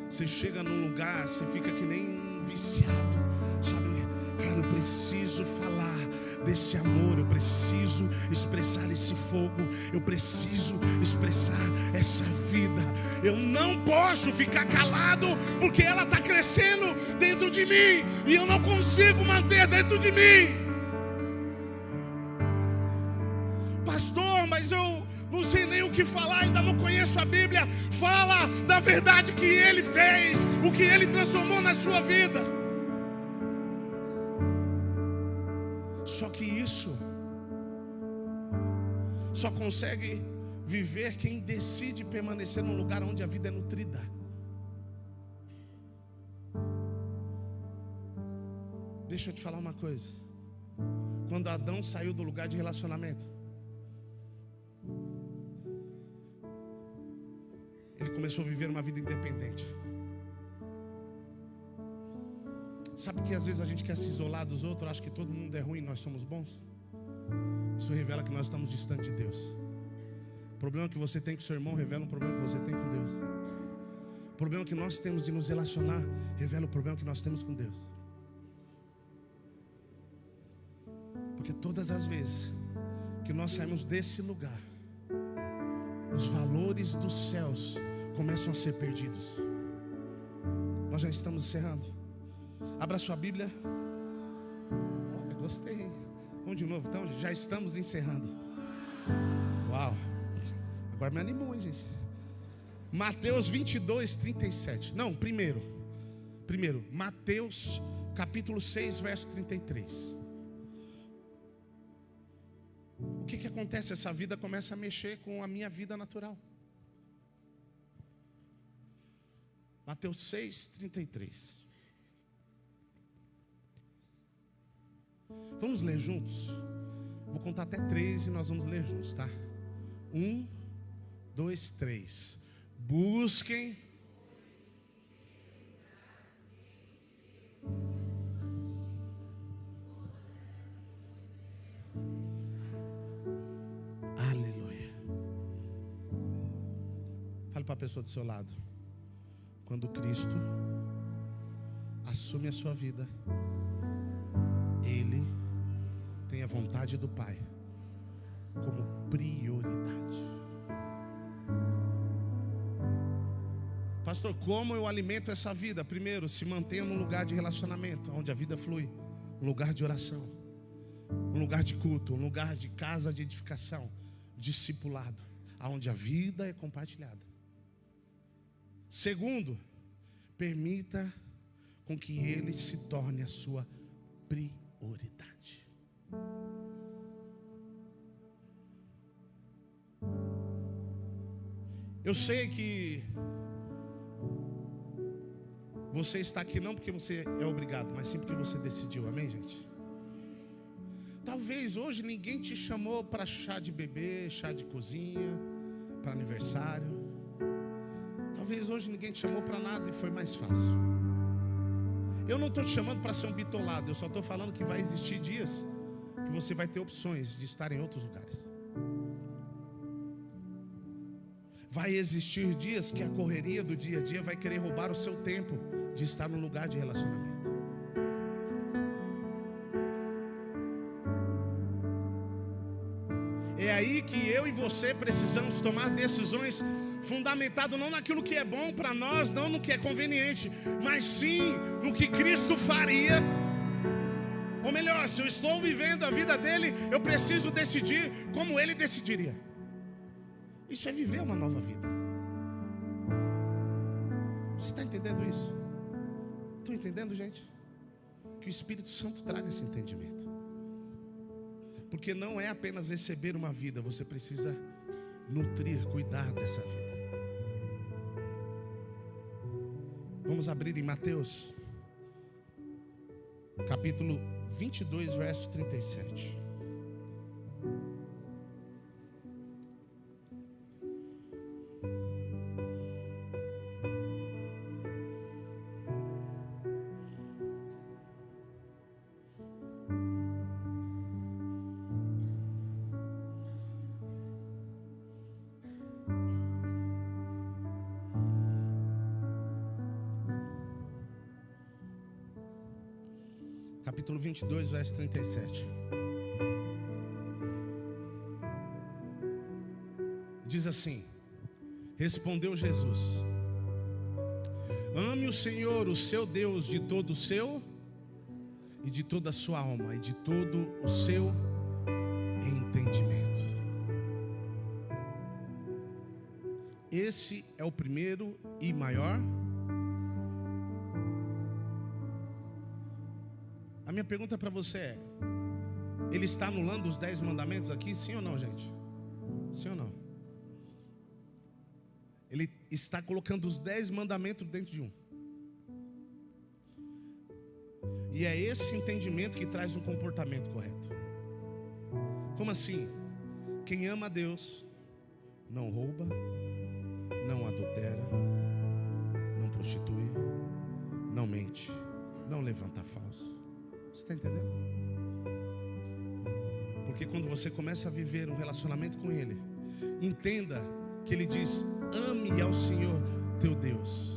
Você chega num lugar, você fica que nem um viciado, sabe? Cara, eu preciso falar desse amor, eu preciso expressar esse fogo, eu preciso expressar essa vida. Eu não posso ficar calado, porque ela está crescendo dentro de mim e eu não consigo manter dentro de mim. Pastor, mas eu não sei nem o que falar, ainda não conheço a Bíblia. Fala da verdade que Ele fez, o que Ele transformou na sua vida. Só que isso só consegue viver quem decide permanecer num lugar onde a vida é nutrida. Deixa eu te falar uma coisa. Quando Adão saiu do lugar de relacionamento, ele começou a viver uma vida independente. Sabe que às vezes a gente quer se isolar dos outros, acha que todo mundo é ruim, nós somos bons? Isso revela que nós estamos distantes de Deus. O problema que você tem com seu irmão revela um problema que você tem com Deus. O problema que nós temos de nos relacionar revela o problema que nós temos com Deus. Porque todas as vezes que nós saímos desse lugar, os valores dos céus começam a ser perdidos. Nós já estamos encerrando. Abra sua Bíblia. Olha, gostei. Vamos de novo, então. Já estamos encerrando. Uau. Agora me animou, hein, gente. Mateus 22, 37. Não, primeiro. Mateus capítulo 6, verso 33. O que acontece? Essa vida começa a mexer com a minha vida natural. Mateus 6, 33. Vamos ler juntos? Vou contar até 3 e nós vamos ler juntos, tá? 1, 2, 3. Busquem. Aleluia. Fale para a pessoa do seu lado. Quando Cristo assume a sua vida, Ele tem a vontade do Pai como prioridade. Pastor, como eu alimento essa vida? Primeiro, se mantenha num lugar de relacionamento, onde a vida flui. Um lugar de oração, um lugar de culto, um lugar de casa de edificação, discipulado, onde a vida é compartilhada. Segundo, permita com que Ele se torne a sua prioridade. Eu sei que você está aqui não porque você é obrigado, mas sim porque você decidiu, amém, gente? Talvez hoje ninguém te chamou para chá de bebê, chá de cozinha, para aniversário. Talvez hoje ninguém te chamou para nada e foi mais fácil. Eu não estou te chamando para ser um bitolado, eu só estou falando que vai existir dias que você vai ter opções de estar em outros lugares. Vai existir dias que a correria do dia a dia vai querer roubar o seu tempo de estar num lugar de relacionamento. É aí que eu e você precisamos tomar decisões fundamentado não naquilo que é bom para nós, não no que é conveniente, mas sim no que Cristo faria. Ou melhor, se eu estou vivendo a vida dele, eu preciso decidir como ele decidiria. Isso é viver uma nova vida. Você está entendendo isso? Estão entendendo, gente? Que o Espírito Santo traga esse entendimento. Porque não é apenas receber uma vida, você precisa nutrir, cuidar dessa vida. Vamos abrir em Mateus capítulo 22, verso 37. capítulo 22, verso 37. Diz assim: respondeu Jesus: ame o Senhor, o seu Deus, de todo o seu e de toda a sua alma e de todo o seu entendimento. Esse é o primeiro e maior. A minha pergunta para você é: ele está anulando os 10 mandamentos aqui? Sim ou não, gente? Sim ou não? Ele está colocando os 10 mandamentos dentro de um. E é esse entendimento que traz um comportamento correto. Como assim? Quem ama a Deus não rouba, não adultera, não prostitui, não mente, não levanta falso. Você está entendendo? Porque quando você começa a viver um relacionamento com Ele, entenda que Ele diz: ame ao Senhor teu Deus.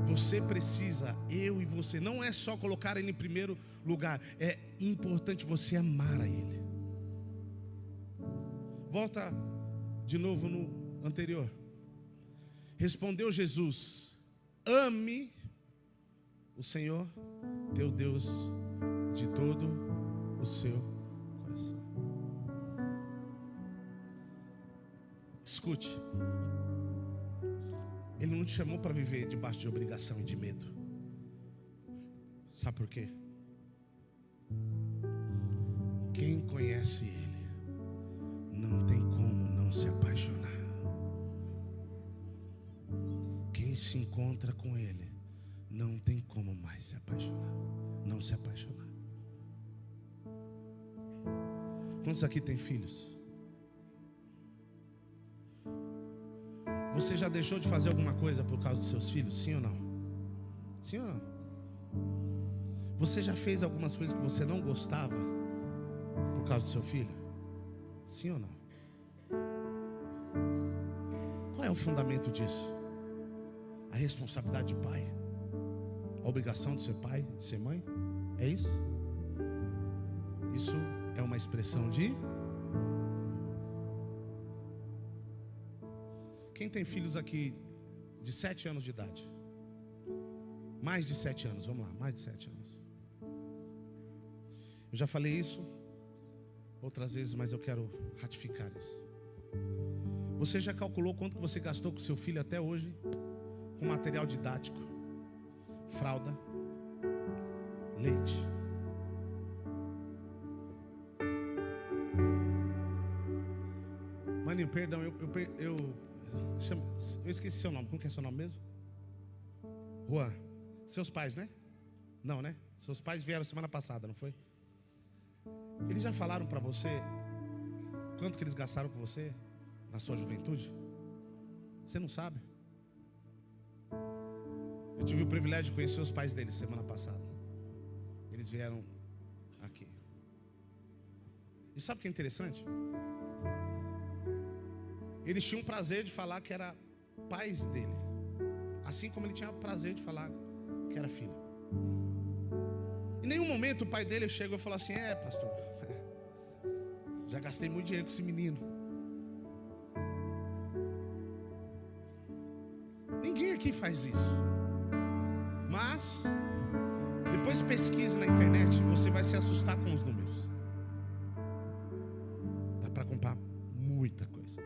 Você precisa, eu e você, não é só colocar Ele em primeiro lugar, é importante você amar a Ele. Volta de novo no anterior. Respondeu Jesus: ame o Senhor teu Deus de todo o seu coração. Escute, Ele não te chamou para viver debaixo de obrigação e de medo. Sabe por quê? Quem conhece Ele não tem como não se apaixonar. Quem se encontra com Ele não tem como mais se apaixonar. Não se apaixonar. Quantos aqui tem filhos? Você já deixou de fazer alguma coisa por causa dos seus filhos? Sim ou não? Sim ou não? Você já fez algumas coisas que você não gostava por causa do seu filho? Sim ou não? Qual é o fundamento disso? A responsabilidade de pai, a obrigação de ser pai, de ser mãe. É isso? Isso é uma expressão de... Quem tem filhos aqui de 7 anos de idade? Mais de 7 anos, vamos lá, mais de 7 anos. Eu já falei isso outras vezes, mas eu quero ratificar isso. Você já calculou quanto você gastou com seu filho até hoje? Com material didático, fralda, leite. Maninho, perdão, eu esqueci seu nome. Como que é seu nome mesmo? Juan. Seus pais, né? Não, né? Seus pais vieram semana passada, não foi? Eles já falaram para você quanto que eles gastaram com você na sua juventude? Você não sabe? Eu tive o privilégio de conhecer os pais deles semana passada. Eles vieram aqui. E sabe o que é interessante? Eles tinham prazer de falar que era pais dele, assim como ele tinha prazer de falar que era filho. Em nenhum momento o pai dele chegou e falou assim: pastor, já gastei muito dinheiro com esse menino. Ninguém aqui faz isso. Mas depois pesquise na internet, você vai se assustar com os números. Dá para comprar muita coisa.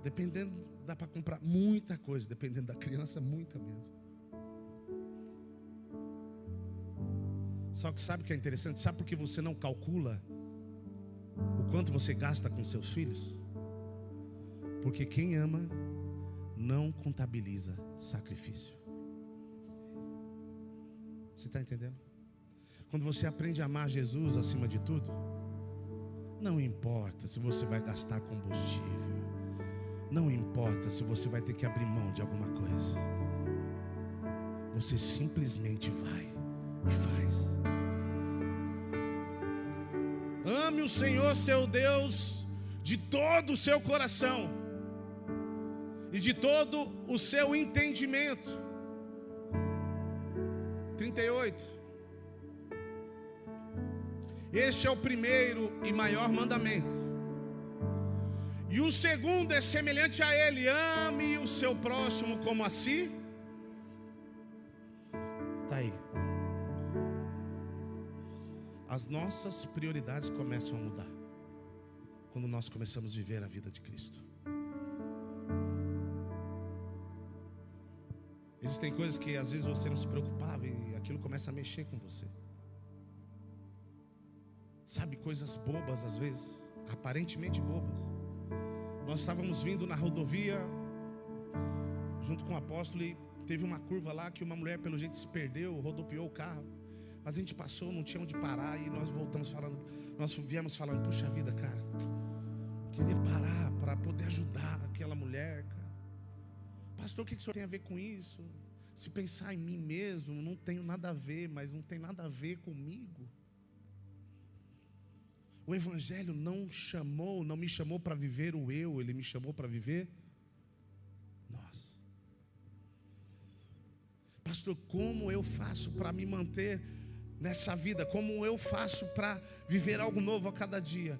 Dependendo, dá para comprar muita coisa. Dependendo da criança, muita mesmo. Só que sabe o que é interessante? Sabe por que você não calcula o quanto você gasta com seus filhos? Porque quem ama não contabiliza sacrifício. Você está entendendo? Quando você aprende a amar Jesus acima de tudo, não importa se você vai gastar combustível, não importa se você vai ter que abrir mão de alguma coisa, você simplesmente vai e faz. Ame o Senhor seu Deus de todo o seu coração e de todo o seu entendimento. 38. Este é o primeiro e maior mandamento. E o segundo é semelhante a ele: ame o seu próximo como a si. Está aí. As nossas prioridades começam a mudar quando nós começamos a viver a vida de Cristo. Existem coisas que às vezes você não se preocupava e aquilo começa a mexer com você. Sabe, coisas bobas às vezes, aparentemente bobas. Nós estávamos vindo na rodovia junto com o apóstolo e teve uma curva lá que uma mulher pelo jeito se perdeu, rodopiou o carro. Mas a gente passou, não tinha onde parar e nós voltamos falando, nós viemos falando: puxa vida, cara, queria parar para poder ajudar aquela mulher, cara. Pastor, o que o senhor tem a ver com isso? Se pensar em mim mesmo, não tenho nada a ver, mas não tem nada a ver comigo. O Evangelho não me chamou para viver o eu, ele me chamou para viver nós. Pastor, como eu faço para me manter nessa vida? Como eu faço para viver algo novo a cada dia?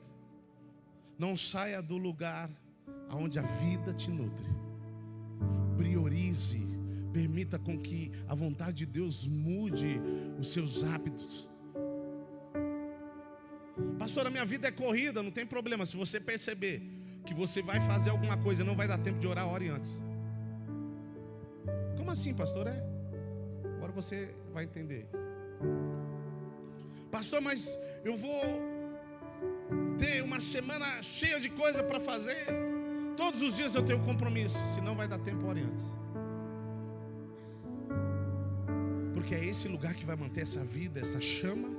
Não saia do lugar onde a vida te nutre. Priorize, permita com que a vontade de Deus mude os seus hábitos. Pastor, a minha vida é corrida, não tem problema. Se você perceber que você vai fazer alguma coisa e não vai dar tempo de orar, ore antes. Como assim, pastor? Agora você vai entender. Pastor, mas eu vou ter uma semana cheia de coisa para fazer. Todos os dias eu tenho compromisso. Se não vai dar tempo, ore antes. Porque é esse lugar que vai manter essa vida, essa chama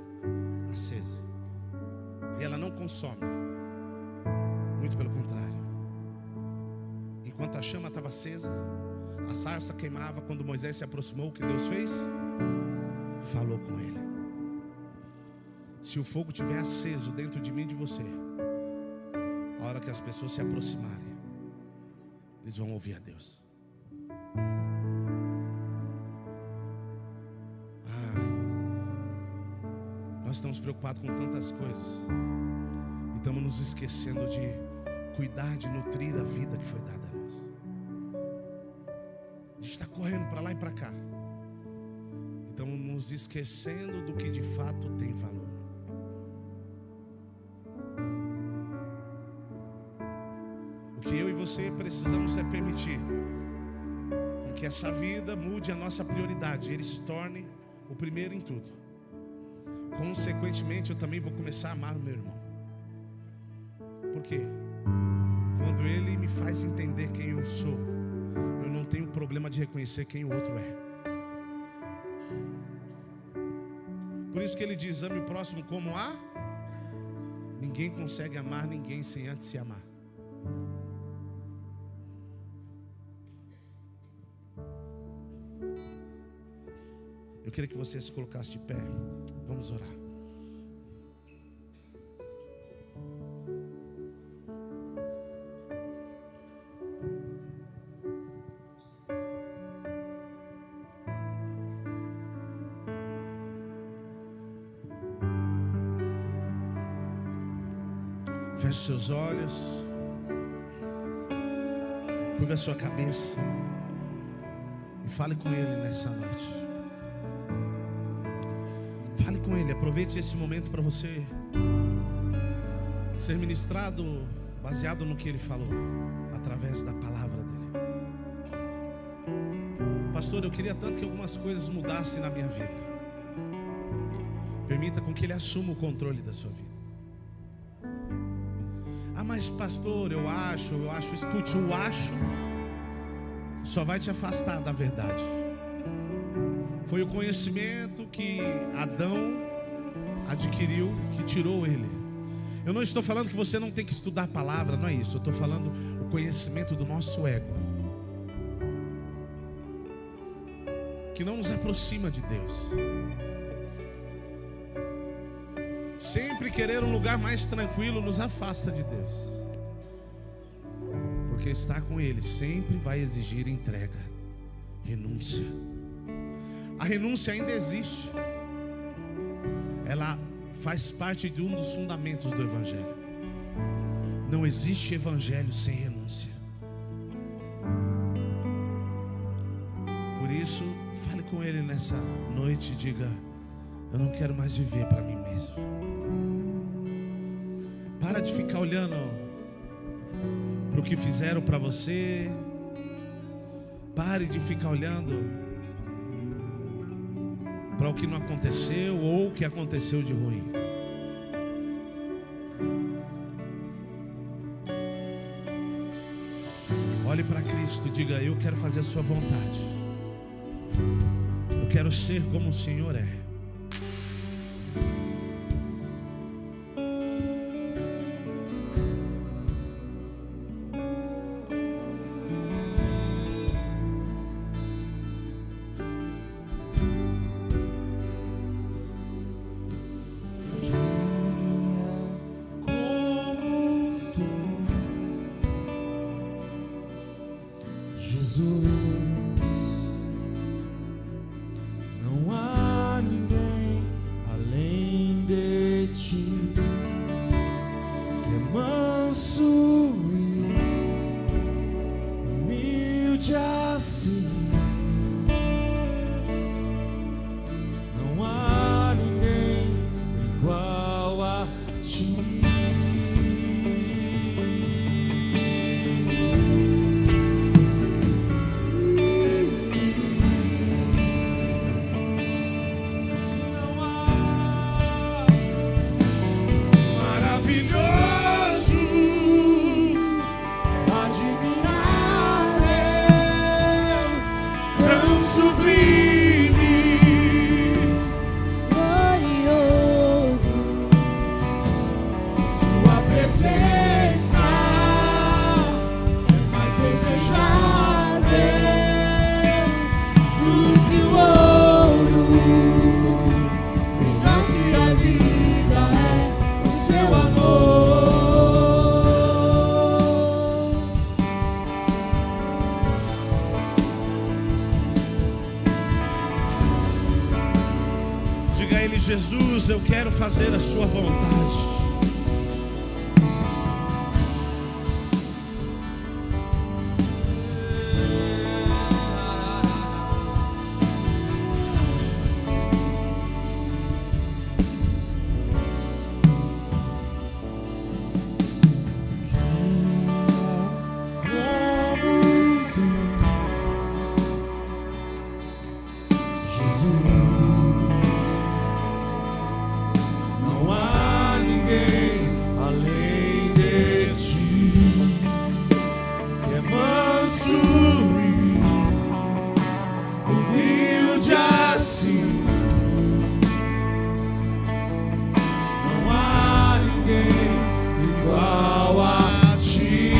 acesa. E ela não consome. Muito pelo contrário. Enquanto a chama estava acesa, a sarça queimava. Quando Moisés se aproximou, o que Deus fez? Falou com ele. Se o fogo estiver aceso dentro de mim e de você, a hora que as pessoas se aproximarem, eles vão ouvir a Deus. Nós estamos preocupados com tantas coisas e estamos nos esquecendo de cuidar, de nutrir a vida que foi dada a nós. A gente está correndo para lá e para cá. Estamos nos esquecendo do que de fato tem valor. O que eu e você precisamos é permitir com que essa vida mude a nossa prioridade, ele se torne o primeiro em tudo. Consequentemente, eu também vou começar a amar o meu irmão. Por quê? Quando ele me faz entender quem eu sou, eu não tenho problema de reconhecer quem o outro é. Por isso que ele diz: ame o próximo como a... Ninguém consegue amar ninguém sem antes se amar. Eu queria que você se colocasse de pé. Vamos orar. Feche seus olhos. Curva a sua cabeça e fale com Ele nessa noite. Fale com Ele, aproveite esse momento para você ser ministrado baseado no que Ele falou, através da palavra dEle. Pastor, eu queria tanto que algumas coisas mudassem na minha vida. Permita com que Ele assuma o controle da sua vida. Ah, mas pastor, eu acho, escute, o acho só vai te afastar da verdade. Foi o conhecimento que Adão adquiriu que tirou ele. Eu não estou falando que você não tem que estudar a palavra, não é isso. Eu estou falando o conhecimento do nosso ego, que não nos aproxima de Deus. Sempre querer um lugar mais tranquilo nos afasta de Deus. Porque estar com Ele sempre vai exigir entrega, renúncia. A renúncia ainda existe. Ela faz parte de um dos fundamentos do Evangelho. Não existe Evangelho sem renúncia. Por isso, fale com Ele nessa noite e diga: eu não quero mais viver para mim mesmo. Para de ficar olhando para o que fizeram para você. Pare de ficar olhando para o que não aconteceu ou o que aconteceu de ruim. Olhe para Cristo e diga: eu quero fazer a sua vontade. Eu quero ser como o Senhor é. Não há ninguém além de ti, que é manso e humilde assim. Não há ninguém igual a ti. Diga a Ele: Jesus, eu quero fazer a sua vontade. Não há ninguém além de ti, que é manso e humilde assim. Não há ninguém igual a ti.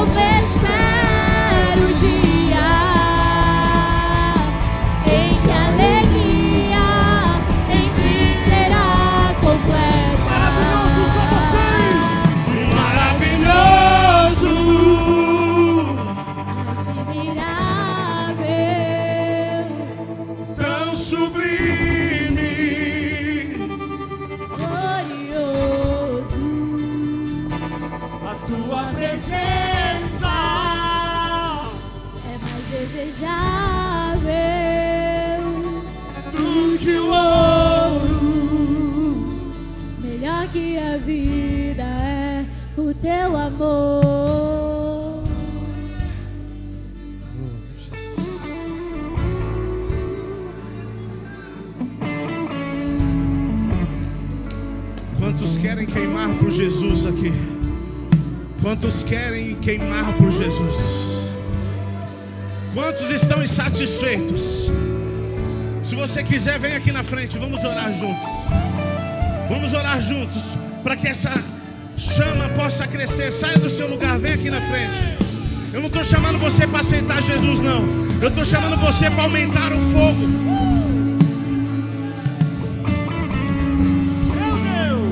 como espero o dia em que a alegria enfim será completa. Maravilhoso, Admirável, tão sublime, glorioso, A tua presença é mais desejável do que o ouro. melhor que a vida é o teu amor. Quantos querem queimar por Jesus aqui? Quantos querem queimar por Jesus? Quantos estão insatisfeitos? Se você quiser, vem aqui na frente, vamos orar juntos. Vamos orar juntos para que essa chama possa crescer. Saia do seu lugar, vem aqui na frente. Eu não estou chamando você para aceitar Jesus, não. Eu estou chamando você para aumentar o fogo.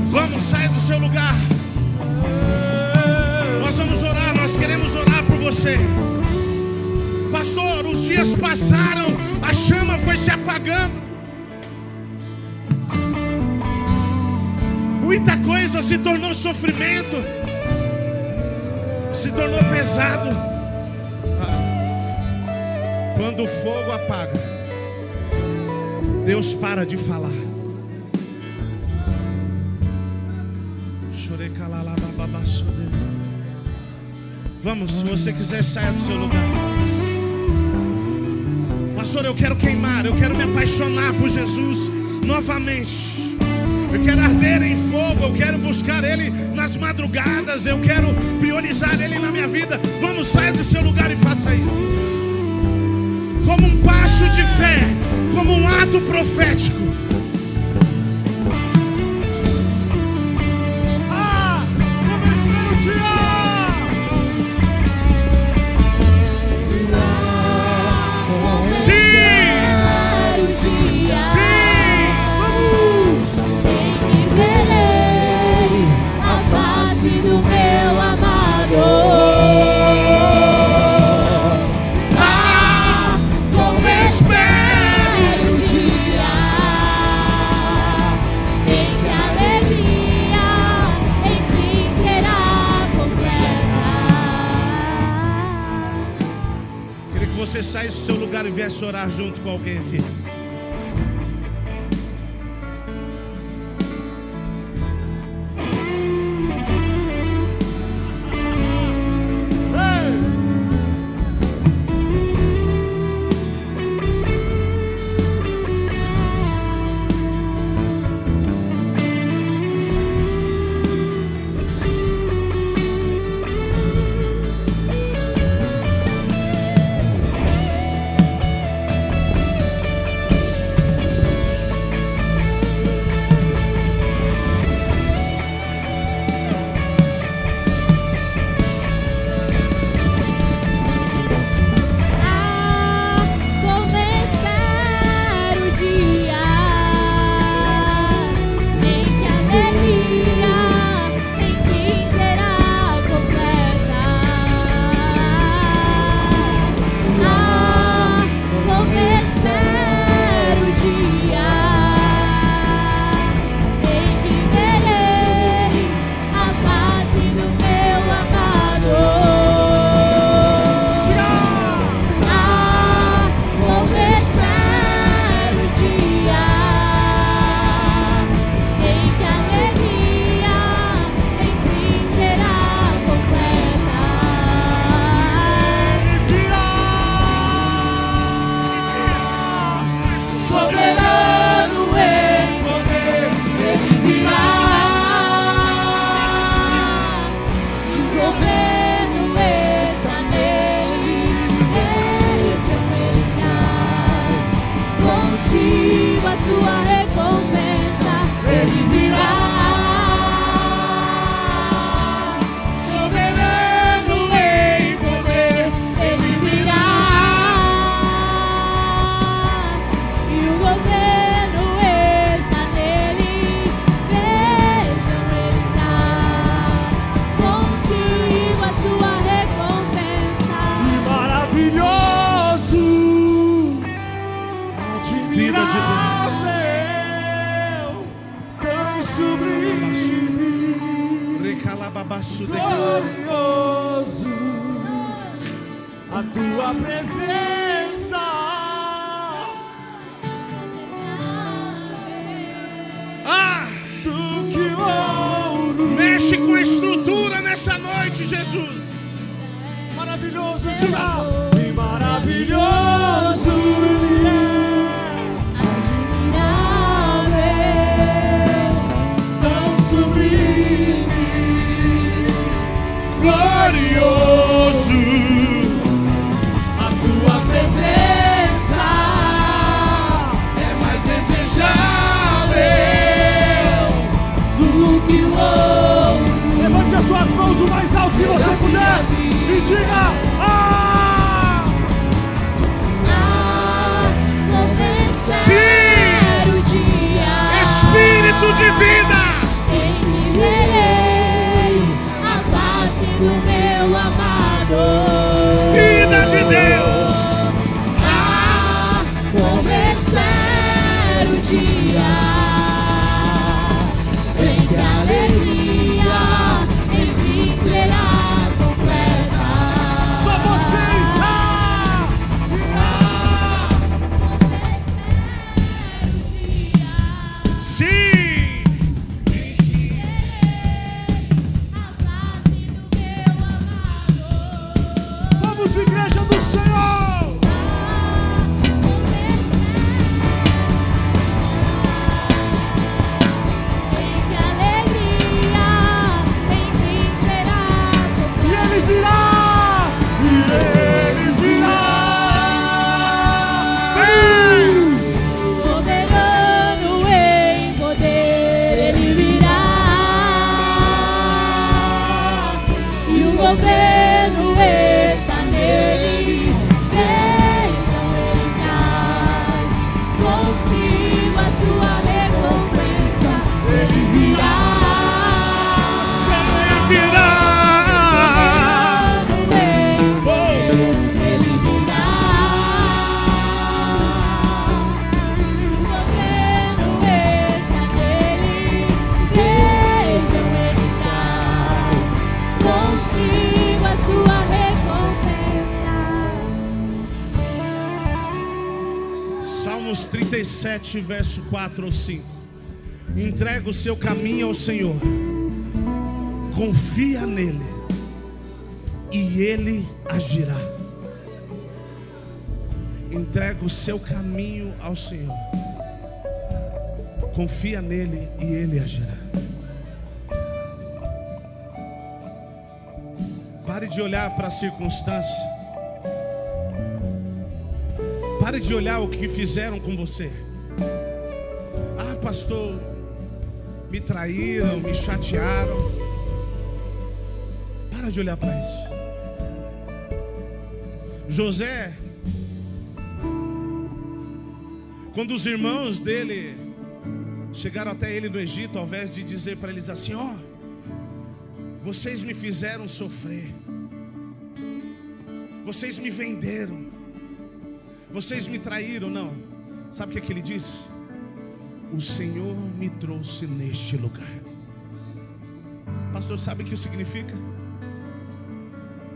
Vamos, saia do seu lugar. Nós vamos orar, nós queremos orar por você. Pastor, os dias passaram, a chama foi se apagando. Muita coisa se tornou sofrimento, se tornou pesado. Quando o fogo apaga, Deus para de falar. Vamos, se você quiser, saia do seu lugar. Pastor, eu quero queimar, eu quero me apaixonar por Jesus novamente. Eu quero arder em fogo, eu quero buscar Ele nas madrugadas, eu quero priorizar Ele na minha vida. Vamos, saia do seu lugar e faça isso. Como um passo de fé, como um ato profético. Do meu amado, como espero o dia em que a alegria enfim será completa. Queria que você saísse do seu lugar e viesse orar junto com alguém aqui. Soberano posso declarar. glorioso, a tua presença. Ah! Do que ouro. Mexe com a estrutura nessa noite, Jesus. Maravilhoso, diga. E maravilhoso Ele é. Glorioso, A tua presença é mais desejável Do que o ouro. Levante as suas mãos o mais alto que você puder e diga: ah! Como espero Sim! o dia Espírito de vida. em que verei a face do meu amado. Vida de Deus. Como espero o dia em que a alegria enfim será completa. Só vocês! Sim. Vamos, igreja do Senhor! E Ele virá! E Ele virá! Soberano em poder, Ele virá. E o governo está nele. Vejam ele traz consigo a sua recompensa. Ele virá. Ele virá. Soberano em poder, Ele virá. E o governo está nele. Vejam ele traz consigo a sua recompensa. Salmos 37, verso 4 ou 5. Entrega o seu caminho ao Senhor, confia nele e ele agirá. Entrega o seu caminho ao Senhor, confia nele e ele agirá. Pare de olhar para a circunstância. Pare de olhar o que fizeram com você. Ah, pastor, me traíram, me chatearam. Para de olhar para isso. José, quando os irmãos dele chegaram até ele no Egito, ao invés de dizer para eles assim: ó, vocês me fizeram sofrer, vocês me venderam, vocês me traíram. Não, sabe o que ele disse? O Senhor me trouxe neste lugar. Pastor, sabe o que isso significa?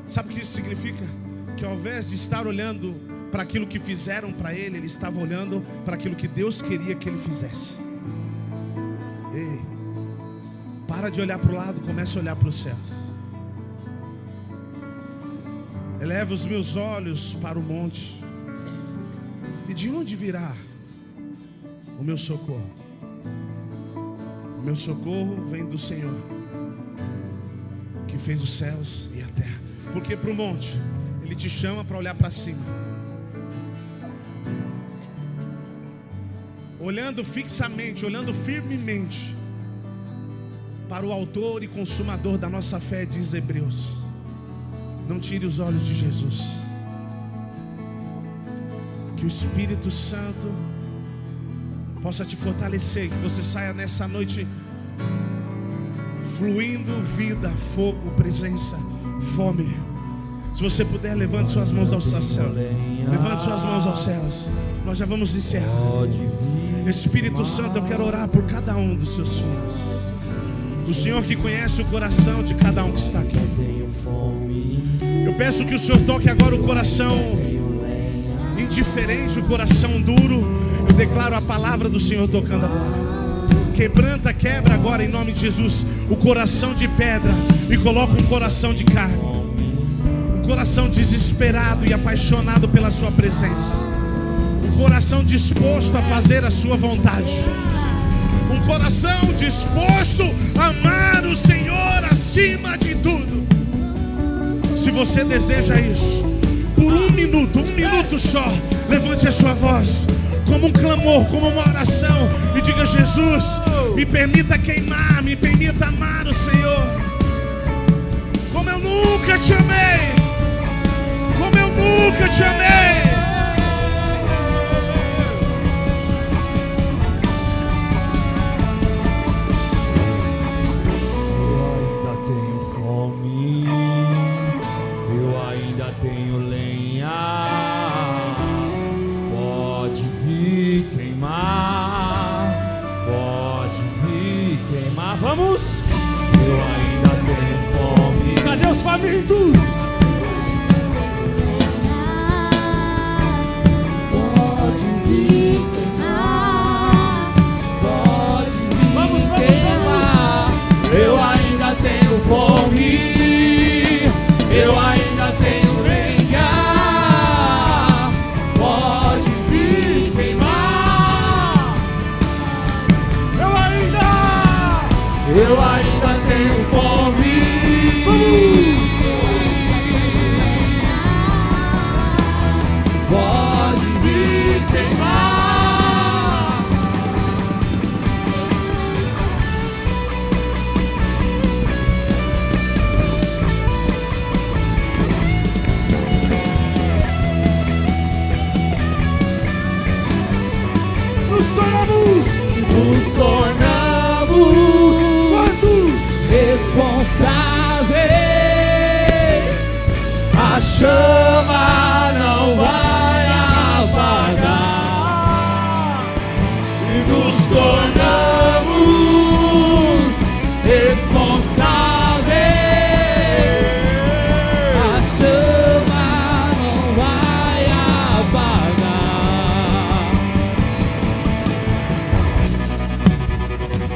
Sabe o que isso significa? Que ao invés de estar olhando para aquilo que fizeram para ele, ele estava olhando para aquilo que Deus queria que ele fizesse. Ei, para de olhar para o lado, comece a olhar para os céus. Eleva os meus olhos para o monte. E de onde virá o meu socorro? O meu socorro vem do Senhor, que fez os céus e a terra. Porque para o monte Ele te chama para olhar para cima, olhando fixamente, olhando firmemente para o autor e consumador da nossa fé, diz Hebreus. Não tire os olhos de Jesus. Que o Espírito Santo possa te fortalecer, que você saia nessa noite fluindo vida, fogo, presença, fome. Se você puder, levante suas mãos aos céus. Levante suas mãos aos céus. Nós já vamos encerrar. Espírito Santo, eu quero orar por cada um dos seus filhos. O Senhor que conhece o coração de cada um que está aqui. Eu peço que o Senhor toque agora o coração indiferente, o coração duro. Eu declaro a palavra do Senhor tocando agora. Quebranta, quebra agora em nome de Jesus o coração de pedra e coloca um coração de carne. Um coração desesperado e apaixonado pela sua presença. Um coração disposto a fazer a sua vontade. Um coração disposto a amar o Senhor acima de tudo. Se você deseja isso, por um minuto só, levante a sua voz como um clamor, como uma oração, e diga: Jesus, me permita queimar, me permita amar o Senhor como eu nunca te amei, como eu nunca te amei. Vamos! Eu ainda tenho fome. Cadê os famintos? Pode vir queimar. Pode vir Vamos, queimar. Eu ainda tenho fome. Eu ainda tenho lenha. Pode vir queimar. Eu ainda tenho fome. Vamos! Pode vir queimar. Nos tornamos responsáveis. A chama não vai apagar. E nos tornamos responsáveis. A chama não vai apagar.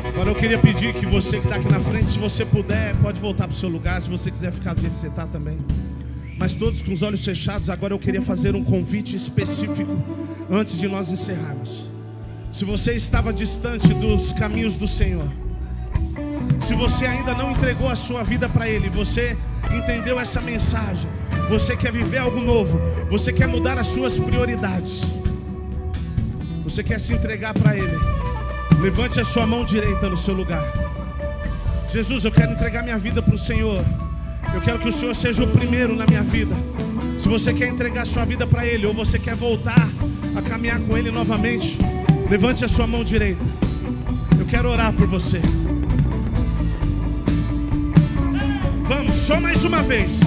Agora eu queria pedir que você que está aqui na frente, se você puder, pode voltar para o seu lugar. Se você quiser ficar do jeito que você está também. Mas todos com os olhos fechados. Agora eu queria fazer um convite específico antes de nós encerrarmos. Se você estava distante dos caminhos do Senhor, se você ainda não entregou a sua vida para Ele, você entendeu essa mensagem, você quer viver algo novo, você quer mudar as suas prioridades, você quer se entregar para Ele, levante a sua mão direita no seu lugar. Jesus, eu quero entregar minha vida para o Senhor. Eu quero que o Senhor seja o primeiro na minha vida. Se você quer entregar a sua vida para Ele, ou você quer voltar a caminhar com Ele novamente, levante a sua mão direita. Eu quero orar por você. Vamos, só mais uma vez.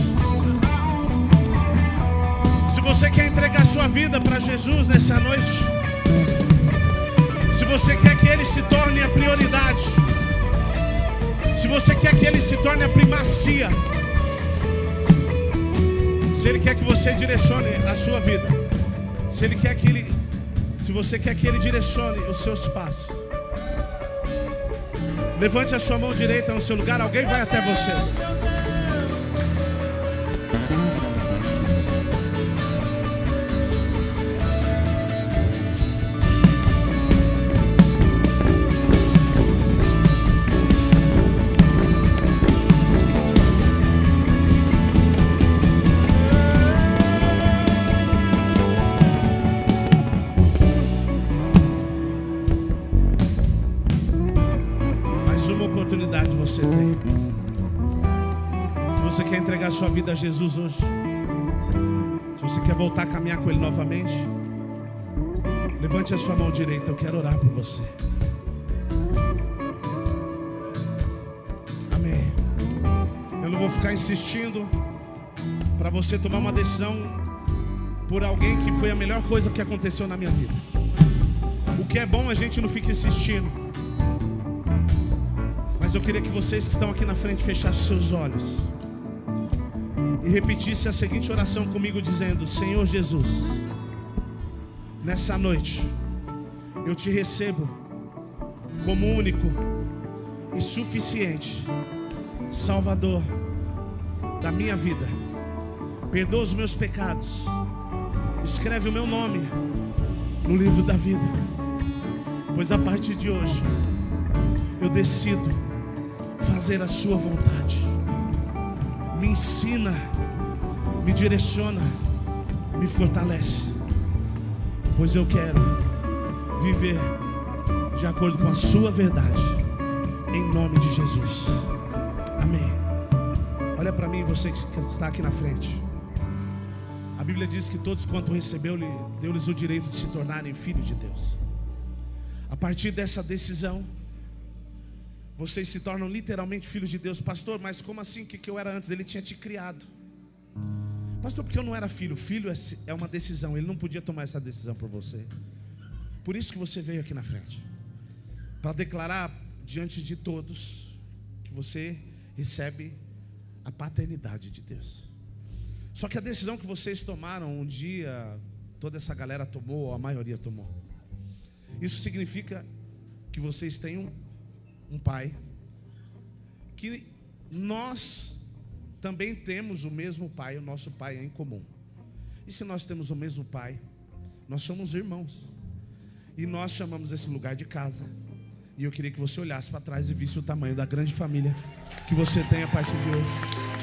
Se você quer entregar a sua vida para Jesus nessa noite, se você quer que Ele se torne a prioridade, se você quer que Ele se torne a primacia, se Ele quer que você direcione a sua vida, se você quer que Ele direcione os seus passos, levante a sua mão direita no seu lugar. Alguém vai até você. Você tem. Se você quer entregar a sua vida a Jesus hoje, se você quer voltar a caminhar com Ele novamente, levante a sua mão direita. Eu quero orar por você. Amém. Eu não vou ficar insistindo para você tomar uma decisão por alguém que foi a melhor coisa que aconteceu na minha vida. O que é bom a gente não fica insistindo. Mas eu queria que vocês que estão aqui na frente fechassem seus olhos e repetissem a seguinte oração comigo, dizendo: Senhor Jesus, nessa noite eu te recebo como único e suficiente Salvador da minha vida. Perdoa os meus pecados, escreve o meu nome no livro da vida, pois a partir de hoje eu decido fazer a sua vontade. Me ensina, me direciona, me fortalece, pois eu quero viver de acordo com a sua verdade, em nome de Jesus. Amém. Olha para mim, você que está aqui na frente. A Bíblia diz que todos quanto recebeu, deu-lhes o direito de se tornarem filhos de Deus. A partir dessa decisão, vocês se tornam literalmente filhos de Deus. Pastor, mas como assim? O que eu era antes? Ele tinha te criado. Pastor, porque eu não era filho. Filho é uma decisão. Ele não podia tomar essa decisão por você. Por isso que você veio aqui na frente, para declarar diante de todos que você recebe a paternidade de Deus. Só que a decisão que vocês tomaram um dia, toda essa galera tomou, ou a maioria tomou. Isso significa que vocês têm um pai, que nós também temos o mesmo pai, o nosso pai é em comum. E se nós temos o mesmo pai, nós somos irmãos, e nós chamamos esse lugar de casa. E eu queria que você olhasse para trás e visse o tamanho da grande família que você tem a partir de hoje.